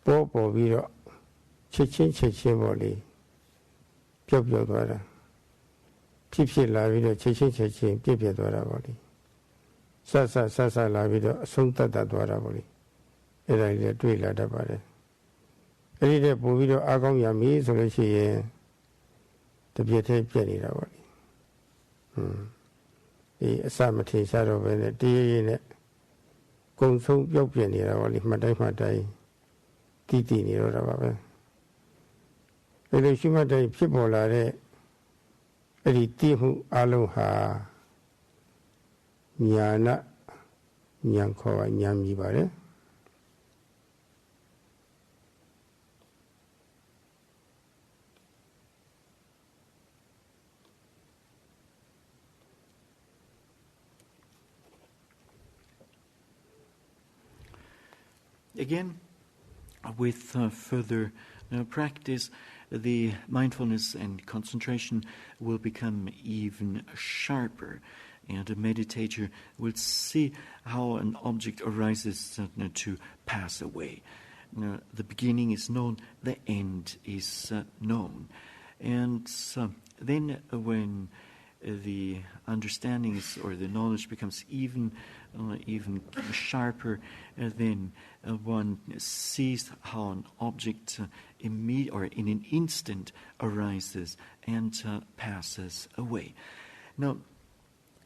ပေါ်ပြီးတော့ချက်ချင်းပေါ့လေပျောက်သွားတာဖြစ်လာပြီးတော့ချက်ချင်းပြည့်သွားတာပေါ့လေဆလာပြီးတော့အဆုံးသတ်သွားတာပေါ့လေအဲ့ဒါကြီးတွေ့လာတတ်ပါတယ်အဲ့ဒီတဲ့ပို့ပြီးတော့အားကောင်းရမည်ဆိုလို့ရှိရင်တပြည့်တည်းပြည့်နေတာပေါ့လေ အစမထင်ရှားတော့ပဲနဲ့တရရနဲ့ကုံဆုံးပြောက်ပြနေတာပေါ့လေမှတ်တိုင်းတည်နေတော့တာပါပဲအဲ့လိုရှိမှတ်တိုင်းဖြစ်ပေါ်လာတဲ့အဲ့ဒီတည်မှုအလုံးဟာညာနာဉာဏ်ခေါ်ဉာဏ်မြည်ပါတယ်Again, with further practice, the mindfulness and concentration will become even sharper, and the meditator will see how an object arises to pass away. The beginning is known, the end is known. And then when the understanding or the knowledge becomes even sharper, then one sees how an object in an instant arises and passes away. Now,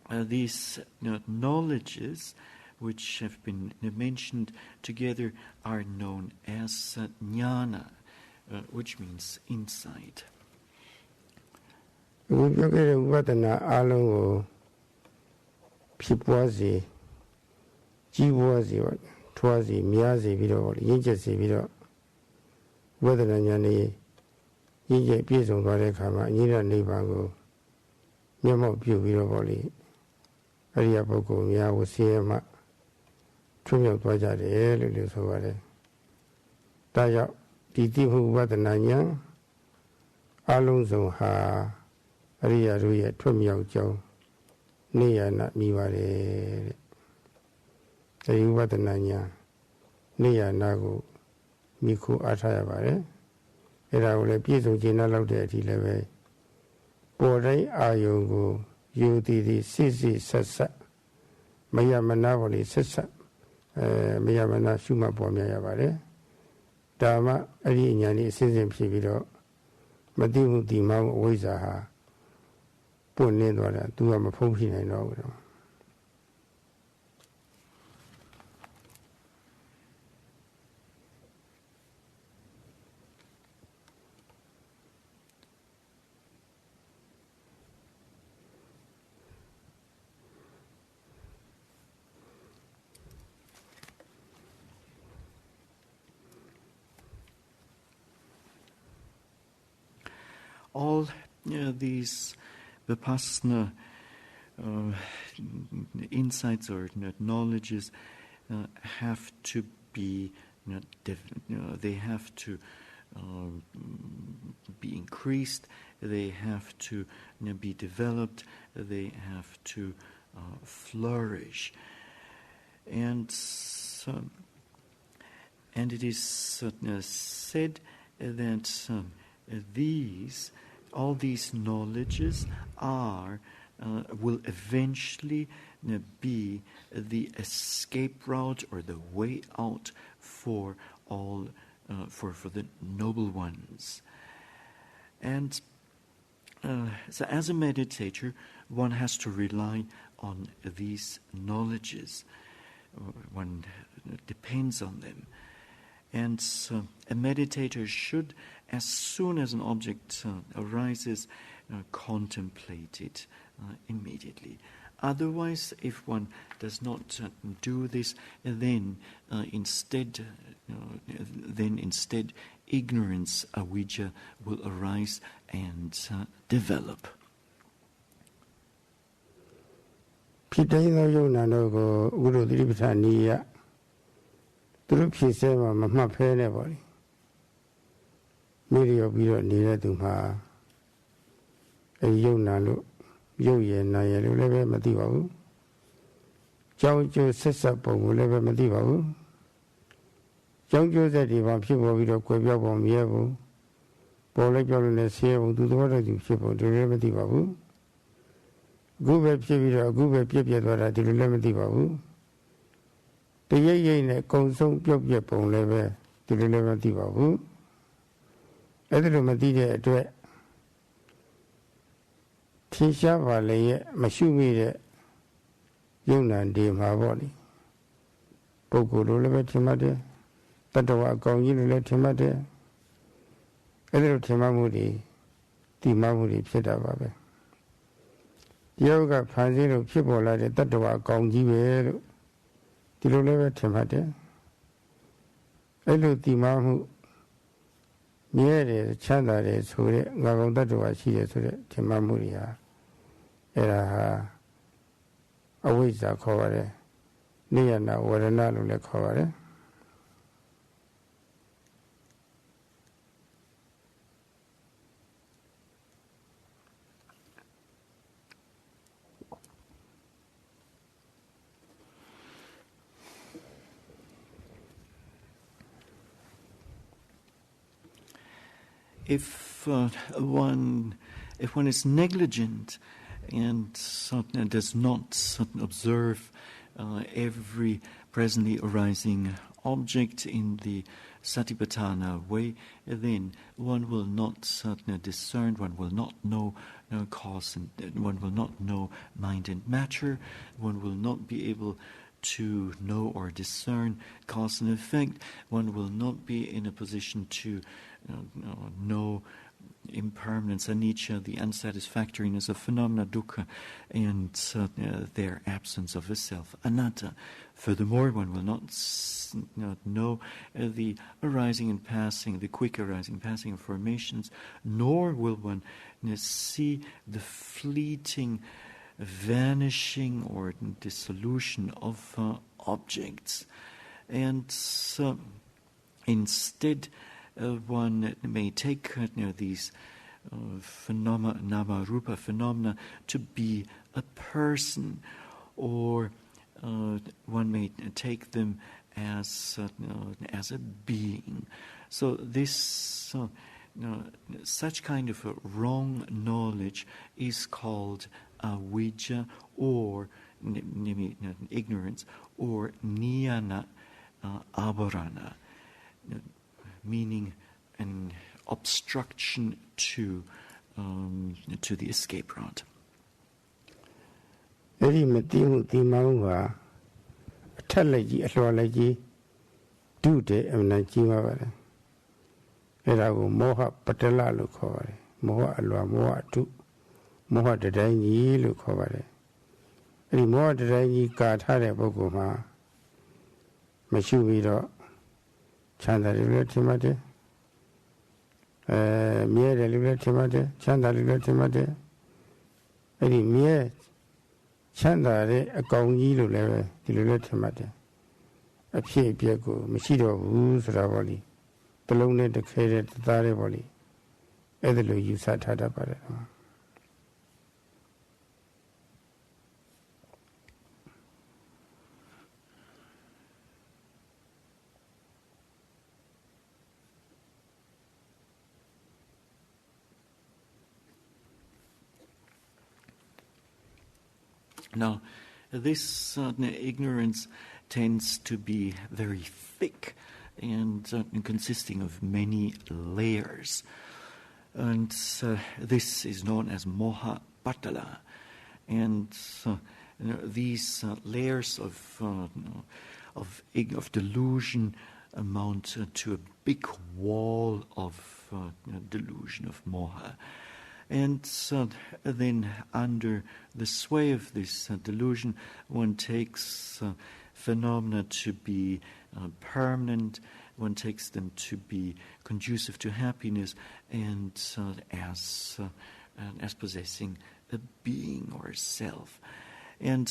these knowledges which have been mentioned together are known as Niyyana, which means insight. အခုပြောခဲ့တဲ့ဝိပဿနာအလုံးကိုဖြစ်ပွားစေကြီးပွားစေပေါ့ထွားစေများစေပြီးတော့ရင့်ကျက်စေပြီးတော့ဝိပဿနာဉာဏ်နဲ့ရင့်ကျက်ပြည့်စုံသွားတဲ့အခါမှာအနိစ္စနိဗ္ဗာန်ကိုမျက်မှောက်ပြုပြီးတော့ပေါ့လေအရိယပုဂ္ဂိုလ်များကိုဆင်းရဲမှထွမြောက်သွားကြတယ်လို့ဆိုပါတယ်။ဒါကြောင့်ဒီတိဟုဝိပဿနာဉာဏ်အလုံးစုံဟာအရိယာတို့ရဲ့ထွမြောက်ကြောင်းNiyyana မြည်ပါတယ်တဲ့ဒီဝိပဿနာဉာဏ်Niyyanaကိုမိခုအားထားရပါတယ်အဲ့ဒါကိုလည်းပြည့်စုံကျင့်လောက်တဲ့အထိလည်းပဲပေါ်တိုင်းအာယုံကိုယူတည်စစ်ဆက်မယမနာပေါ်လေဆက်မယမနာရှုမှတ်ပေါ်မြင်ရပါတယ်ဒါမှအဲ့ဒီဉာဏ်ကြီးအစဉ်စဉ်ဖြစ်ပြီးတော့မသိမှုဒီမှအဝိဇ္ဇာဟာပွင့်နေသွားတာသူကမဖုံးဖြစ်နိုင်တော့ဘူးတော့ All these Vipassana insights or knowledges have to be, they have to be increased, they have to be developed, they have to flourish. And it is said that all these knowledges will eventually be the escape route or the way out for all for the noble ones. And so as a meditator, one has to rely on these knowledges. One depends on them. And a meditator should, as soon as an object arises, contemplate it immediately. Otherwise, if one does not do this, then instead ignorance, avijja, will arise and develop. ဖြစ်တိုင်းသောယုံနာတို့ကိုဥဒ္ဓတိပဋ္ဌာန်နိယသူတို့ဖြစ်စေမှာမမှတ်ဖဲနဲ့ပေါ့လေမိရပြီးတော့နေတဲ့သူမှာအဲယုံနာလို့ရုပ်ရည်နာရည်လို့လည်းပဲမသိပါဘူးကြောင်းကျိုးဆက်ဆက်ပုံကိုလည်းပဲမသိပါဘူးကြောင်းကျိုးဆက်ဒီမှာဖြစ်ပေါ်ပြီးတော့ကွယ်ပြောက်ပုံမရဘူးပေါ်လိုက်ပြောက်လို့လည်းဆင်းရဲပုံသူတော်တဲ့သူဖြစ်ပုံဒီလိုလည်းမသိပါဘူးအခုပဲဖြစ်ပြီးတော့အခုပဲပြည့်ပြည့်သွားတာဒီလိုလည်းမသိပါဘူးတရိပ်ရိပ်နဲ့ကုံဆုံးပြုတ်ပြက်ပုံလည်းပဲဒီလိုလည်းမသိပါဘူးအဲ့ဒါလိုမသိတဲ့အတွက်天下法理也没修为的，用难的嘛不哩，不过路了别听嘛的，但是话讲义路了听嘛的，那路听嘛目的，地嘛目的撇得吧呗。有个盘子路撇过来的，但是话讲义呗路，地路了别听嘛的，那路地嘛目。မြဲတယ်ချမ်းသာတယ်ဆိုတဲ့ငါကောင်တ attva ရှိတယ်ဆိုတဲ့ထင်မှတ်မှုတွေဟာအဲ့ဒါဟာအဝိဇ္ဇာခေါ်ပါတယ်နိယနာဝရဏလို့လည်းခေါ်ပါတယ် If one is negligent and does not observe every presently arising object in the Satipatthana way, then one will not discern, one will not know cause, and one will not know mind and matter, one will not be able to know or discern cause and effect, one will not be in a position to know impermanence, anicca, the unsatisfactoriness of phenomena, dukkha, and their absence of a self, anatta. Furthermore, one will not know the arising and passing, the quick arising and passing of formations, nor will one see the fleeting vanishing or dissolution of objects. And instead, one may take these phenomena, nama rupa phenomena, to be a person, or one may take them as a being. So this such kind of a wrong knowledge is called avijja, or ignorance, or niyyana avarana, meaning an obstruction to the escape route. အဲ့ဒီမသိမှုဒီမှမှုဟာအထက်လိုက်ကြီးအလွှာလိုက်ကြီးဒုတဲ့အမှန်ကြီးပါပါတယ်အဲ့ဒါကိုမောဟပတ္တလလို့ခေါ်ပါတယ်မောဟအလွှာမောဟအတုမောဟတတိုင်းကြီးလို့ခေါ်ပါတယ်အဲ့ဒီမောဟတတိုင်းကြီးကာထားတဲ့ပုဂ္ဂိုလ်မှာမရှိပြီးတော့ချမ်းသာတယ်လို့ထင်မှတ်တယ်မြဲတယ်လို့လည်းထင်မှတ်တယ်ချမ်းသာတယ်လို့ထင်မှတ်တယ်အဲ့ဒီမြဲချမ်းသာတဲ့အကောင်ကြီးလို့လည်းပဲဒီလိုလည်းထင်မှတ်တယ်အဖြစ်အပျက်ကိုမရှိတော့ဘူးဆိုတာပေါ့လေတလုံးနဲ့တစ်ခဲတဲ့သားတဲ့ပေါ့လေအဲ့ဒါလိုယူဆထားတတ်ပါတယ် Now, this ignorance tends to be very thick and consisting of many layers. And this is known as moha patala. And these layers of delusion amount to a big wall of delusion, of moha. And then under the sway of this delusion, one takes phenomena to be permanent, one takes them to be conducive to happiness, and as possessing a being or a self. And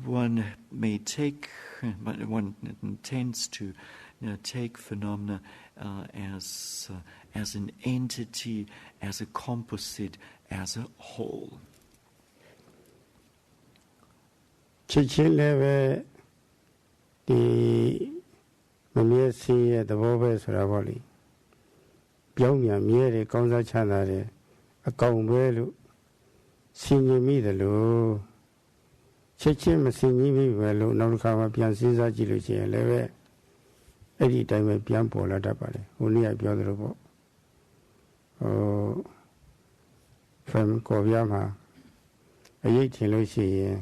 one tends to take phenomena as an entity, as a composite, as a whole. ချက်ချင်းလည်းပဲဒီမမြဲစင်းရဲ့သဘောပဲဆိုတာပေါ့လေပြောင်းပြန်မြဲတယ်ကောင်းစားချမ်းသာတယ်အကောင်ပဲလို့ဆင်ញင်မိတယ်လို့ချက်ချင်းမဆင်ញင်မိပဲလို့နောက်တစ်ခါမှပြန်စဉ်းစားကြည့်လို့ရှိရင်လည်းပဲအဲ့ဒီအတိုင်းပဲပြန်ပေါ်လာတတ်ပါတယ်ဟိုနေ့ကပြောသလိုပေါ့ဖမ်ကော်ပြားမှာ အရေးထင်လို့ရှိရင်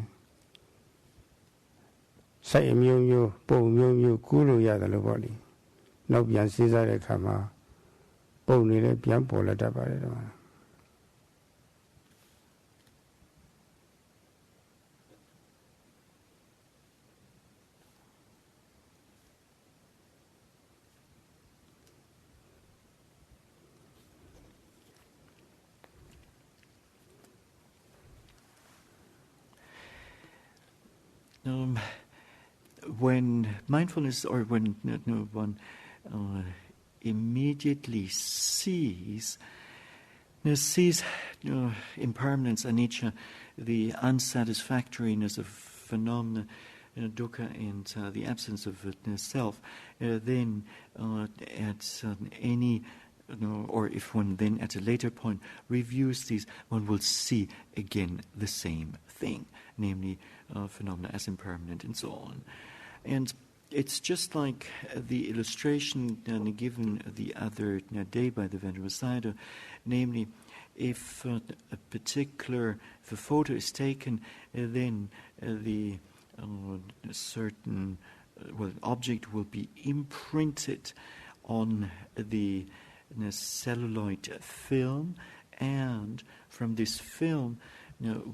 စိုက်အမျိုးမျိုးပုံမျိုးမျိုးကူးလို့ရတယ်လို့ပေါ့လေနောက်ပြန်စဉ်းစားတဲ့အခါမှာပုံနေလည်းပြန်ပေါ်လာတတ်ပါတယ်တော့when mindfulness, or when one immediately sees impermanence, anicca, the unsatisfactoriness of phenomena, dukkha, and the absence of self, then at any, or if one then at a later point reviews these, one will see again the same thing, namely phenomena as impermanent and so on. And it's just like the illustration given the other day by the Venerable Sayadaw, namely, if a photo is taken, then the certain object will be imprinted on the celluloid film, and from this film,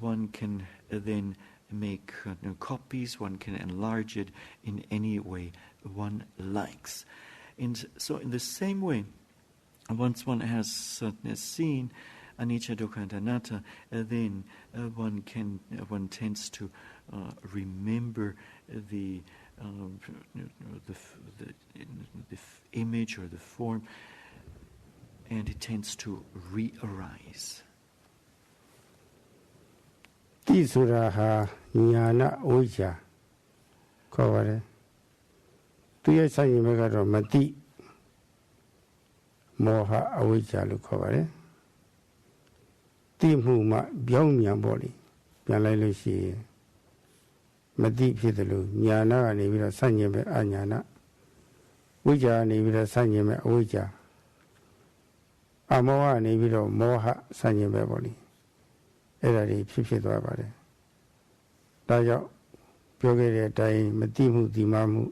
one can then make copies, one can enlarge it in any way one likes. And so in the same way, once one has seen anicca, dukkha, and anatta, then one tends to remember the image or the form, and it tends to re-arise. Tisuraha Niyyana Oja Kovare Tuya Sayimagaro Mati Moha Oja Lukovare Timuma Byongya Boli Yalailushi Mati Pitalu Niyyana Nivira Sanyame Anyana Uja Nivira Sanyame Oja Amoa Niviro Moha Sanyame Boli အဲ့ဒါတွေဖြစ်ဖြစ်သွားပါတယ်။ဒါကြောင့်ပြောခဲ့တဲ့အတိုင်းမတိမှုဒီမမှု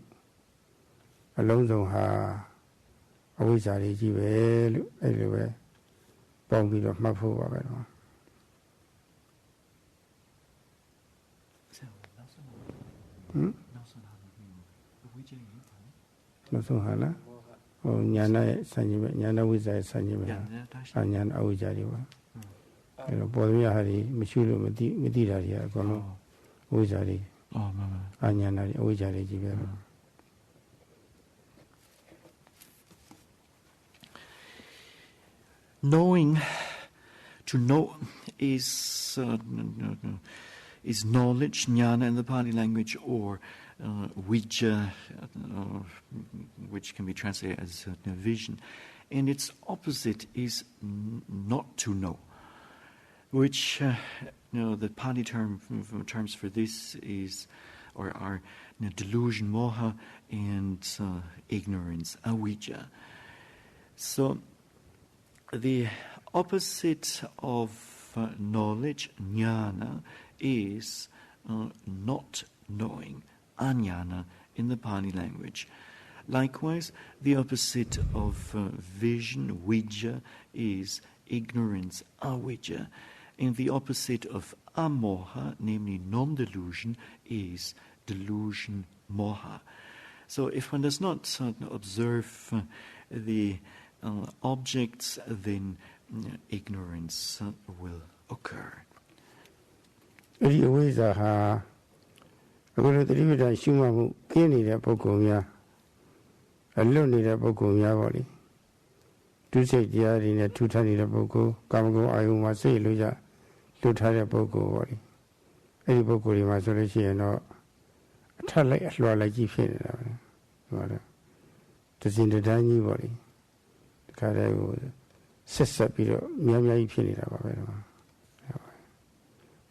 အလုံးစုံဟာအဝိဇ္ဇာတွေကြီးပဲလို့အဲ့လိုပဲပေါင်းပြီးတော့မှတ်ဖို့ပါပဲတော့။နောက်ဆုံးဟာလားဟိုညာနာရဲ့ဆံခြင်းပဲညာနာဝိဇ္ဇာရဲ့ဆံခြင်းပဲညာနာအဝိဇ္ဇာတွေပါအဲ့တော့ပေါ်ရဟာဒီမရှိလို့မသိတာတွေအကုန်လုံးဝိဇ္ဇာတွေအညာနာတွေအဝိဇ္ဇာတွေကြီးပဲ Knowing, to know is knowledge, jnana in the Pali language, or vijja, which can be translated as vision, and its opposite is not to know, which the Pali terms for this is or are delusion, moha, and ignorance, avijja. So the opposite of knowledge, jnana, is not knowing, ajnana in the Pali language. Likewise, the opposite of vision, vijja, is ignorance, avijja. And the opposite of amoha, namely non-delusion, is delusion, moha. So if one does not observe the objects, then ignorance will occur. အဲ့ဒီအဝိဇ္ဇာဟာအခုလိုတတိပဋ္ဌာန်ရှုမှတ်မှုကင်းနေတဲ့ပုဂ္ဂိုလ်များအလွတ်နေတဲ့ပုဂ္ဂိုလ်များပေါ့လေဒုစိတ်တရားတွေနဲ့ထူထပ်နေတဲ့ပုဂ္ဂိုလ်ကာမဂုဏ်အာယုံမှာစိတ်လွတ်ထားတဲ့ပုဂ္ဂိုလ်ပေါ့လေအဲ့ဒီပုဂ္ဂိုလ်တွေမှာဆိုလို့ရှိရင်တော့အထက်လိုက်အလွှာလိုက်ကြီးဖြစ်နေတာပဲဟုတ်တယ်တစဉ်တန်းကြီးပေါ့လေတခါတည်းကိုဆက်ပြီးတော့များများကြီးဖြစ်နေတာပါပဲ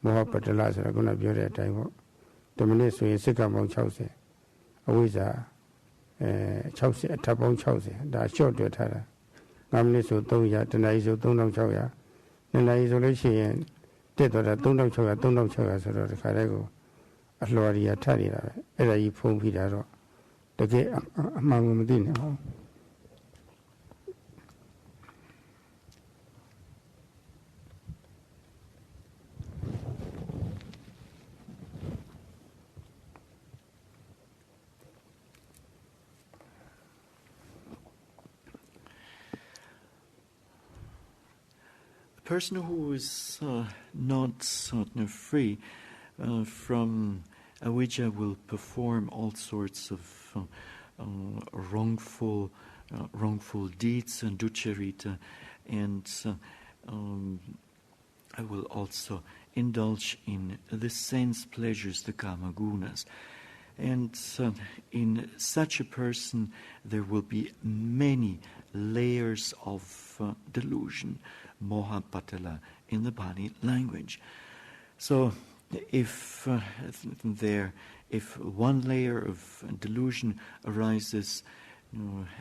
မောဟပတ္တလဆိုတာခုနပြောတဲ့အတိုင်းပေါ့တမိနစ်ဆိုရင်စက္ကန့်ပေါင်း60အဝိဇ္ဇာ60အထပ်ပေါင်း60ဒါရှော့တွက်ထားတာ9မိနစ်ဆို300တနာရီဆို3600 2နာရီဆိုလို့ရှိရင် တက်တော့တာ3600ဆိုတော့ဒီခါလေးကိုအလွှာတွေကထပ်နေတာပဲအဲ့ဒါကြီးဖုံးပြီးတာတော့တကယ်အမှန်ကိုမသိနိုင်ဘူး A person who is not free from avijja will perform all sorts of wrongful deeds and duccharita, and I will also indulge in the sense pleasures, the kama gunas. And in such a person there will be many layers of delusion, moha patala in the Pali language. So if one layer of delusion arises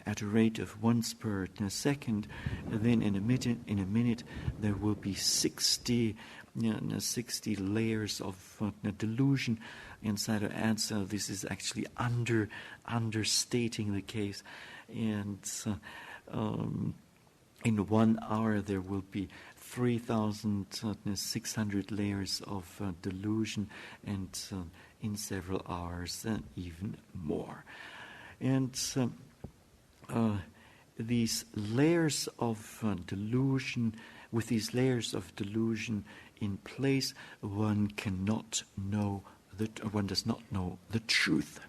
at a rate of 1 spurt in a second, then in a minute there will be 60 layers of delusion inside of answer. This is actually understating the case, and in 1 hour there will be 3,600 layers of delusion, and in several hours even more. And these layers of delusion, with these layers of delusion in place, one does not know the truth.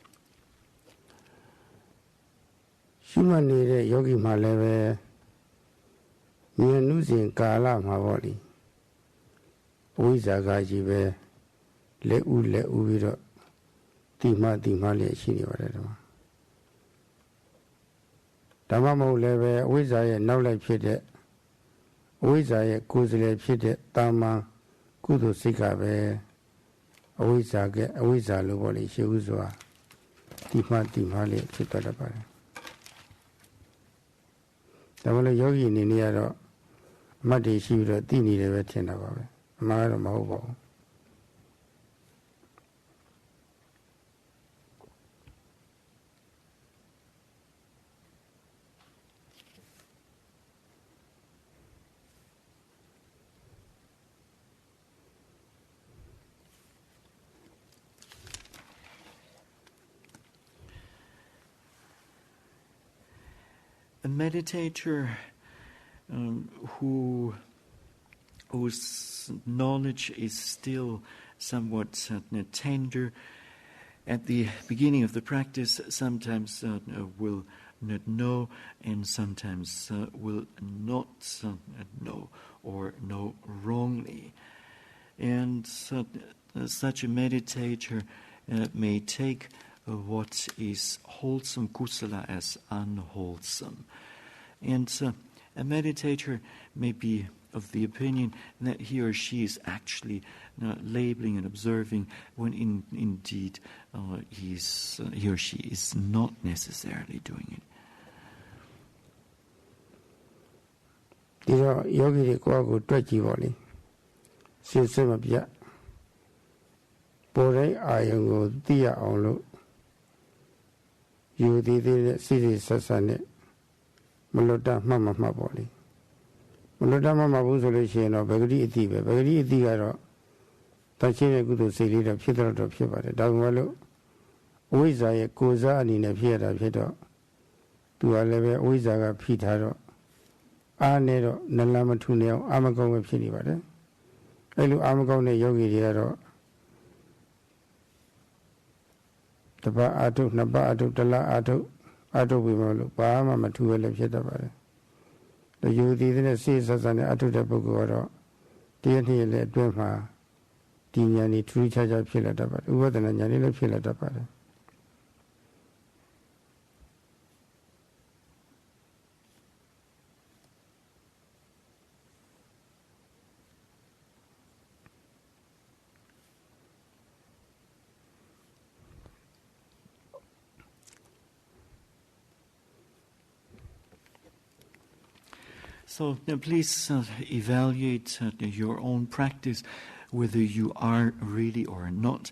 ရှိမှနေတဲ့ယောဂီမှလည်းပဲဉာဏ်နုစဉ်ကာလမှာပေါ့လေအဝိဇ္ဇာကကြီးပဲလက်ဥပြီးတော့တိမှလေးရှိနေပါတယ်တော့ဓမ္မမဟုတ်လည်းပဲအဝိဇ္ဇာရဲ့နောက်လိုက်ဖြစ်တဲ့အဝိဇ္ဇာရဲ့ကိုယ်စလဲဖြစ်တဲ့တာမန်ကုသိုလ်စိတ်ကပဲအဝိဇ္ဇာလို့ပေါ့လေရှိဥစွာတိမှလေးဖြစ်တတ်ပါတယ်ဒါမှလည်းယောဂီအနေနဲ့ကတော့အမှတ်တွေရှိပြီးတော့သိနေတယ်ပဲထင်တာပါပဲအမှားတော့မဟုတ်ပါဘူး A meditator whose knowledge is still somewhat tender at the beginning of the practice sometimes will not know, and sometimes will not know or know wrongly. And such a meditator may take what is wholesome kusala as unwholesome. And a meditator may be of the opinion that he or she is actually labeling and observing when indeed he or she is not necessarily doing it. ဒီတော့ယောဂီတွေကိုယ့်ကိုတွက်ကြည့်ပါလေစဉ်ဆက်မပြတ်ပေါ်တဲ့အာယုံကိုသိရအောင်လို့ယူသေးတဲ့စိစိဆက်ဆက်နဲ့မလွတ်တမှတ်ပါလေမလွတ်တမှတ်ဘူးဆိုလို့ရှိရင်တော့ဗဂတိအတိပဲဗဂတိအတိကတော့တချိတဲ့ကုသိုလ်စိတ်လေးတော့ဖြစ်တော့ဖြစ်ပါတယ်ဒါပေမဲ့လို့အဝိဇ္ဇာရဲ့ကိုယ်စားအနေနဲ့ဖြစ်ရတာဖြစ်တော့သူကလည်းပဲအဝိဇ္ဇာကဖိထားတော့အားနဲ့တော့နလမထုနေအောင်အာမကောင်းပဲဖြစ်နေပါတယ်အဲ့လိုအာမကောင်းတဲ့ယောဂီတွေကတော့တပတ်အာထုနှစ်ပတ်အာထုတစ်လအာထုပြီးမှလို့ဘာမှမထူပဲလည်းဖြစ်တတ်ပါတယ်။ယူသည်တဲ့စိတ်ဆက်ဆံတဲ့အာထုတဲ့ပုဂ္ဂိုလ်ကတော့တရားနှစ်ရက်လည်းအတွင်းမှာဒီဉာဏ်ကြီးထူးခြားခြားဖြစ်လာတတ်ပါတယ်။ဥပဒနာဉာဏ်လေးလည်းဖြစ်လာတတ်ပါတယ်။ So please evaluate your own practice whether you are really or not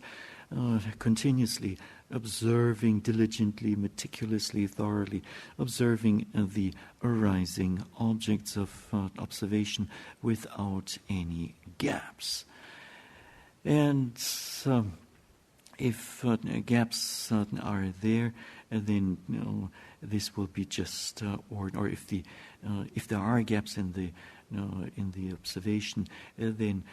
continuously observing diligently, meticulously, thoroughly, observing the arising objects of observation without any gaps. And if gaps are there, then this will be just, or if there are gaps in the observation, then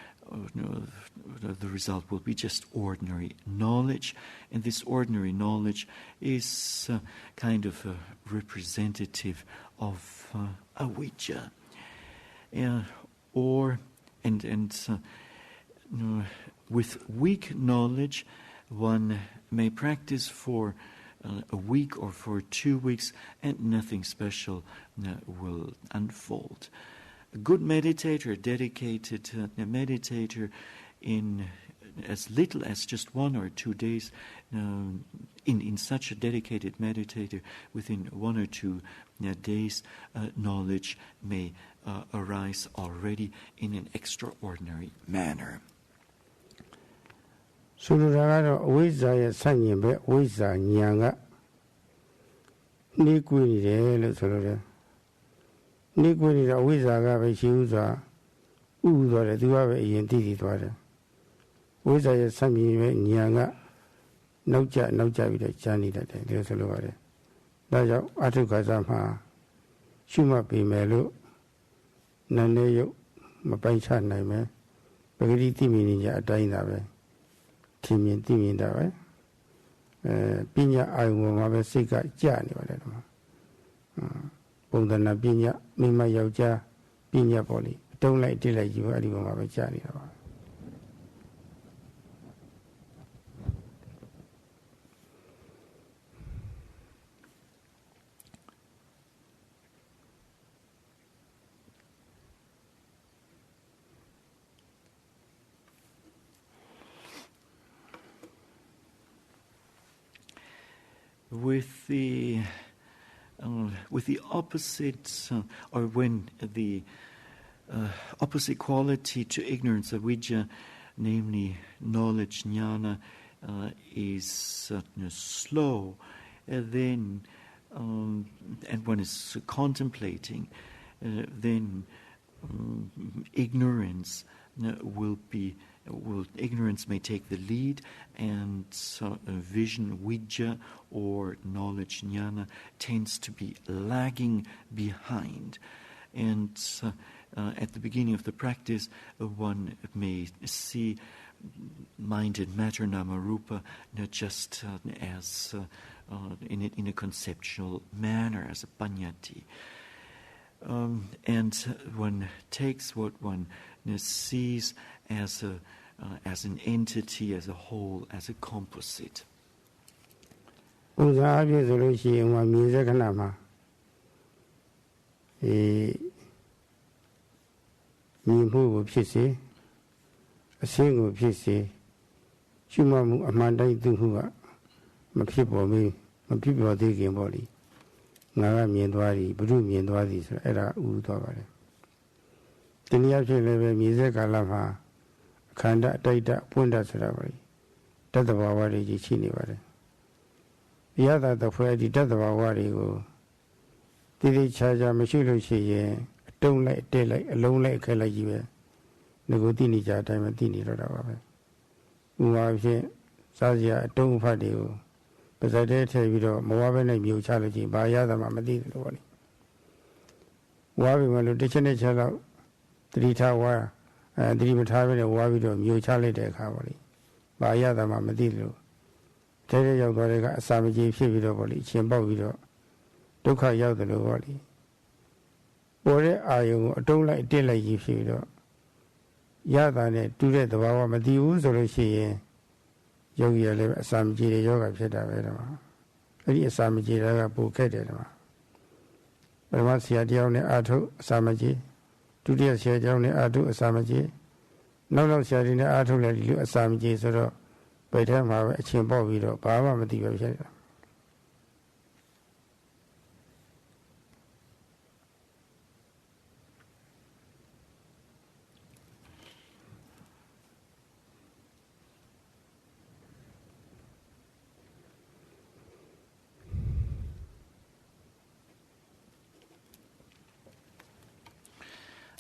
the result will be just ordinary knowledge, and this ordinary knowledge is kind of a representative of avijja, with weak knowledge, one may practice for a week or for 2 weeks, and nothing special will unfold. A good meditator, a dedicated meditator, in as little as just 1 or 2 days, in such a dedicated meditator, within 1 or 2 days, knowledge may arise already in an extraordinary manner. ဆိုလိုတာကတော့အဝိဇ္ဇာရဲ့ဆန့်ကျင်ဘက်ဝိဇ္ဇာဉာဏ်ကနှိကွေးနေတယ်လို့ဆိုလိုတယ်နှိကွေးနေတော့အဝိဇ္ဇာကပဲရှိဥစွာဥသွားတယ်သူကပဲအရင်သိသွားတယ်ဝိဇ္ဇာရဲ့ဆန့်ကျင်ဘက်ဉာဏ်ကနောက်ကျပြီးတော့ကြာနေတတ်တယ်လို့ဆိုလိုပါတယ်ဒါကြောင့်အထုခါစားမှာရှုမှတ်ပေမဲ့လို့နာနေရုပ်မပိုင်ချနိုင်မယ်ပဂတိတိမြင်နေကြအတိုင်းသာပဲထင်မြင်သိမြင်တာပဲပညာအာယုံမှာပဲစိတ်ကကြာနေပါတယ်ဒီမှာပုံသဏ္ဍာန်ပညာမိမယောက်ျားပညာပေါ့လေတုံးလိုက်တိလိုက်ကြီးပဲအဲ့ဒီပုံမှာပဲကြာနေတာပါ With the opposite, or when the opposite quality to ignorance, avijja, namely knowledge, jnana, is slow, then and one is contemplating, then ignorance ignorance may take the lead, and vision, vijja, or knowledge, jnana, tends to be lagging behind. And at the beginning of the practice, one may see mind and matter, nama rupa, just as in a conceptual manner, as a paññatti. And one takes what one sees as an entity, as a whole, as a composite. ဥစ္စာအပြည့်ဆိုလို့ရှိရင်မြင်စခဏမှာမြင်မှုကိုဖြစ်စေအစင်းကိုဖြစ်စေရှုမှတ်မှုအမှန်တိုင်းသိမှုကမဖြစ်ပေါ်သေးခင်ပေါ့လေငါကမြင်သွားသည်ဘုရုမြင်သွားသည်ဆိုတော့အဲ့ဒါဥသွားပါတယ်တနည်းအားဖြင့်လည်းပဲမြင်စက်ကာလမှာအခန္ဓာအတိတ်ပွင့်တတ်ဆိုတာပါလေတတ္တဘာဝတွေကြီးရှိနေပါတယ်အရသာတဖွဲ့ဒီတတ္တဘာဝတွေကိုတိတိကျကျမရှိလို့ရှိရင်အတုံးလိုက်တက်လိုက်အလုံးလိုက်ခဲလိုက်ကြီးပဲငကိုသိနေကြအတိုင်းပဲသိနေတော့တာပါပဲဥပမာဖြင့်စားစရာအတုံးအဖတ်တွေကိုပါဇက်ထဲထည့်ပြီးတော့မဝါဘဲနဲ့မြုပ်ချလို့ချင်းဘာရသမှမသိဘူးလို့ပေါ့လေဝါပြီမလို့တစ်ချက်နဲ့ချက်တော့တတိထားဝါတတိမထားဘဲနဲ့ဝါပြီးတော့မြုပ်ချလိုက်တဲ့အခါပေါ့လေဘာရသမှမသိလို့ထဲထဲရောက်သွားတဲ့ကအစာမကြေဖြစ်ပြီးတော့ပေါ့လေအရှင်ပေါက်ပြီးတော့ဒုက္ခရောက်တယ်လို့ပေါ့လေပေါ်တဲ့အာယုံကိုအတုံးလိုက်တက်လိုက်ကြီးဖြစ်ပြီးတော့ရတာနဲ့တူတဲ့သဘာဝမသိဘူးဆိုလို့ရှိရင်ယောဂီရလည်းအစာမကြေတဲ့ယောဂဖြစ်တာပဲတော့အဲ့ဒီအစာမကြေတာကပိုခက်တယ်တော့ပထမဆရာတယောက်နဲ့အာထုအစာမကြေဒုတိယဆရာတယောက်နဲ့အာထုအစာမကြေနောက်ဆရာတွေနဲ့အာထုလည်းဒီလိုအစာမကြေဆိုတော့ပိတ်ထဲမှာပဲအချင်းပေါက်ပြီးတော့ဘာမှမသိပဲဖြစ်တယ်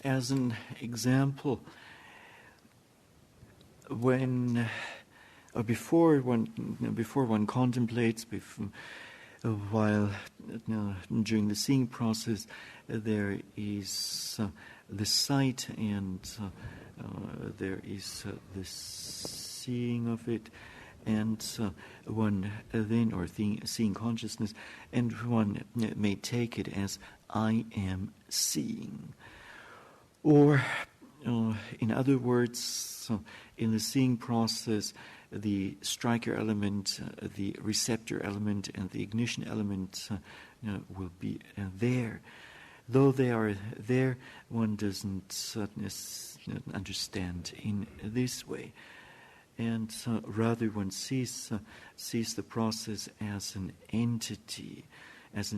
as an example, when before one contemplates, while during the seeing process, there is the sight and there is the seeing of it, and one then, or seeing consciousness, and one may take it as I am seeing. Or, in other words, in the seeing process, the striker element, the receptor element, and the ignition element will be there. Though they are there, one doesn't understand in this way. And rather one sees the process as an entity, as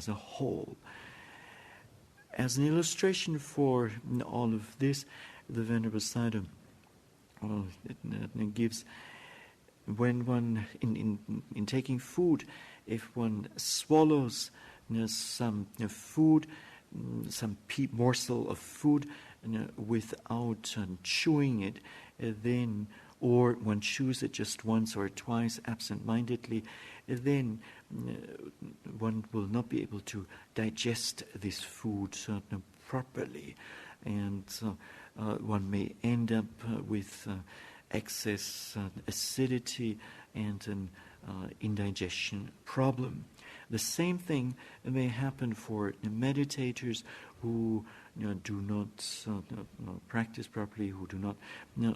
a whole. As an illustration for all of this, the Venerable Sayadaw gives, when one, in taking food, if one swallows some food, some morsel of food without chewing it, then, or one chews it just once or twice absent-mindedly, then one will not be able to digest this food properly, and one may end up with excess acidity and an indigestion problem. The same thing may happen for meditators who do not practice properly, who do not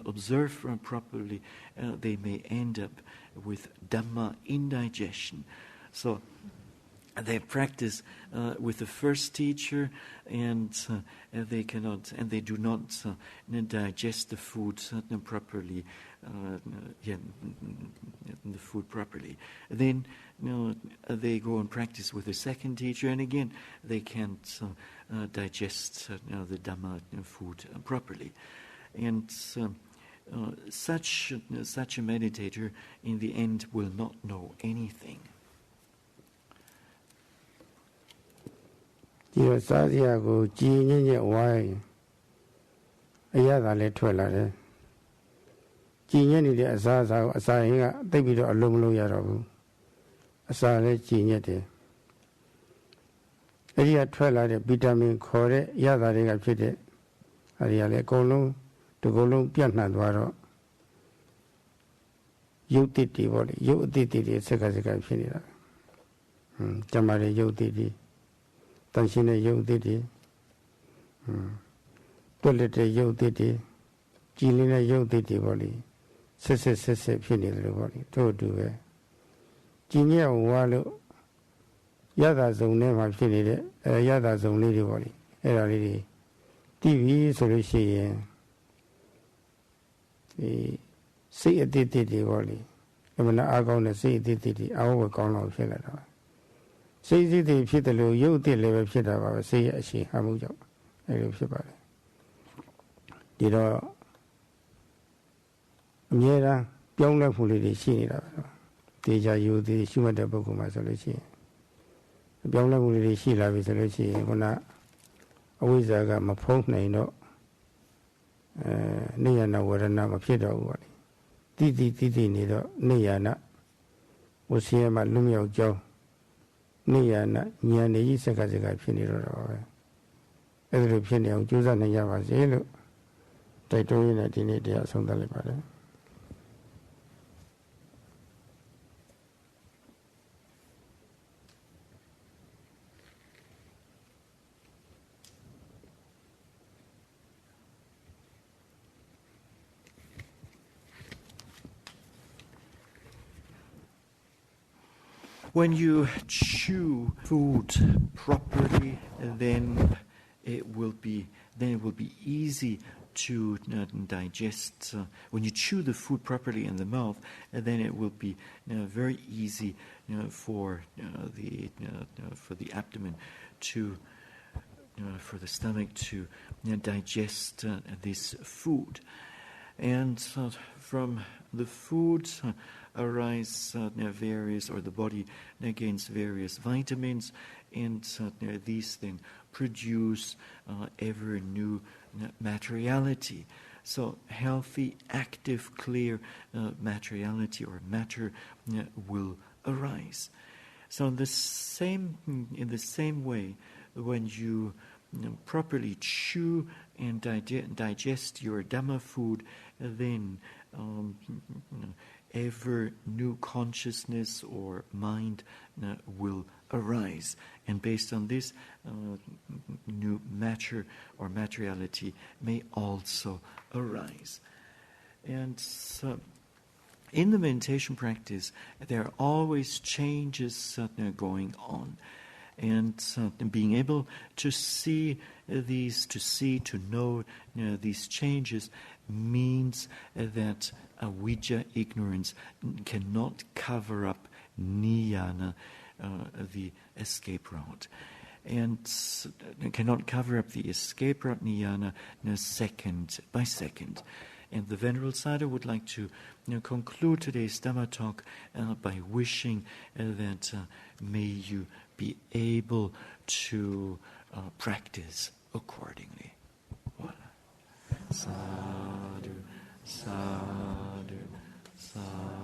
observe properly. They may end up with Dhamma indigestion. So they practice with the first teacher, and they cannot, and they do not digest the food properly. The food properly. Then they go and practice with the second teacher, and again they can't digest the Dhamma food properly. And such a meditator in the end will not know anything. ဒီတော့စားစရာကိုကြည်ညက်ဝိုင်းအရသာလည်းထွက်လာတယ်ကြည်ညက်နေတဲ့အစားအစာကိုအစာရင်းကသိပ်ပြီးတော့အလုံးမလို့ရတော့ဘူးအစာလည်းကြည်ညက်တယ်အဲ့ဒီကထွက်လာတဲ့ဗီတာမင်ခေါ်တဲ့ရသာတွေကဖြစ်တဲ့အဲ့ဒီကလည်းအကုန်လုံးဒီကုလုံးပြန့်နှံ့သွားတော့ရုပ်တည်တည်ပေါ့လေရုပ်အတည်တည်တွေစက္ကစက္ကဖြစ်နေတာကျမတွေရုပ်တည်တည်တန်ရှင်းတဲ့ရုပ်အတည်တည်တွက်လက်တဲ့ရုပ်အတည်တည်ကြည်လင်းတဲ့ရုပ်အတည်တည်ပေါ့လေဆက်ဖြစ်နေတယ်လို့ပေါ့လေတို့အတူပဲကြည်ညက်ဝါလို့ရတာစုံထဲမှာဖြစ်နေတဲ့ရတာစုံလေးတွေပေါ့လေအဲ့ဒါလေးတွေတည်ပြီဆိုလို့ရှိရင်ဒီစိတ်အတည်တည်တွေပေါ့လေအမှန်အားကောင်းတဲ့စိတ်အတည်တည်တွေအဝဝကောင်းလောက်ဖြစ်လာတာစိတ်အတည်တည်ဖြစ်တယ်လို့ရုပ်အတည်လည်းပဲဖြစ်တာပါပဲစိတ်ရဲ့အရှင်အမှုကြောင့်အဲ့လိုဖြစ်ပါတယ်ဒီတော့အမြဲတမ်းပြောင်းလဲမှုလေးတွေရှိနေတာပဲတေချာယူသည်ရှုမှတ်တဲ့ပုဂ္ဂိုလ်မှာဆိုလို့ရှိရင်ပြောင်းလဲမှုလေးတွေရှိလာပြီဆိုလို့ရှိရင်ခုနအဝိဇ္ဇာကမဖုံးနိုင်တော့Niyyanaဝရဏမဖြစ်တော့ဘူးပေါ့လေတိနေတော့Niyyanaဝစီယမှာလွမြောက်ကြောင်းNiyyanaဉာဏ်နေကြီးစက္ကစက္ကဖြစ်နေတော့ပဲအဲ့ဒါလိုဖြစ်နေအောင်ကြိုးစားနိုင်ကြပါစေလို့တိုက်တွန်းရင်းနဲ့ဒီနေ့တရားဆုံးသတ်လိုက်ပါတယ်When you chew food properly, then it will be easy to digest. When you chew the food properly in the mouth, then it will be very easy for the abdomen for the stomach to digest this food. And from the food arise various, or the body gains various vitamins, and these then produce ever new materiality. So healthy, active, clear materiality or matter will arise. So in the same way, when you properly chew and digest your Dhamma food, then ever new consciousness or mind will arise. And based on this, new matter or materiality may also arise. And so in the meditation practice, there are always changes going on. And being able to see these, to know these changes means that avijja, ignorance, cannot cover up Niyyana, the escape route. And cannot cover up the escape route Niyyana second by second. And the Venerable Sayadaw would like to conclude today's Dhamma talk by wishing that may you be able to practice accordingly. Sadhu, sadhu, sadhu.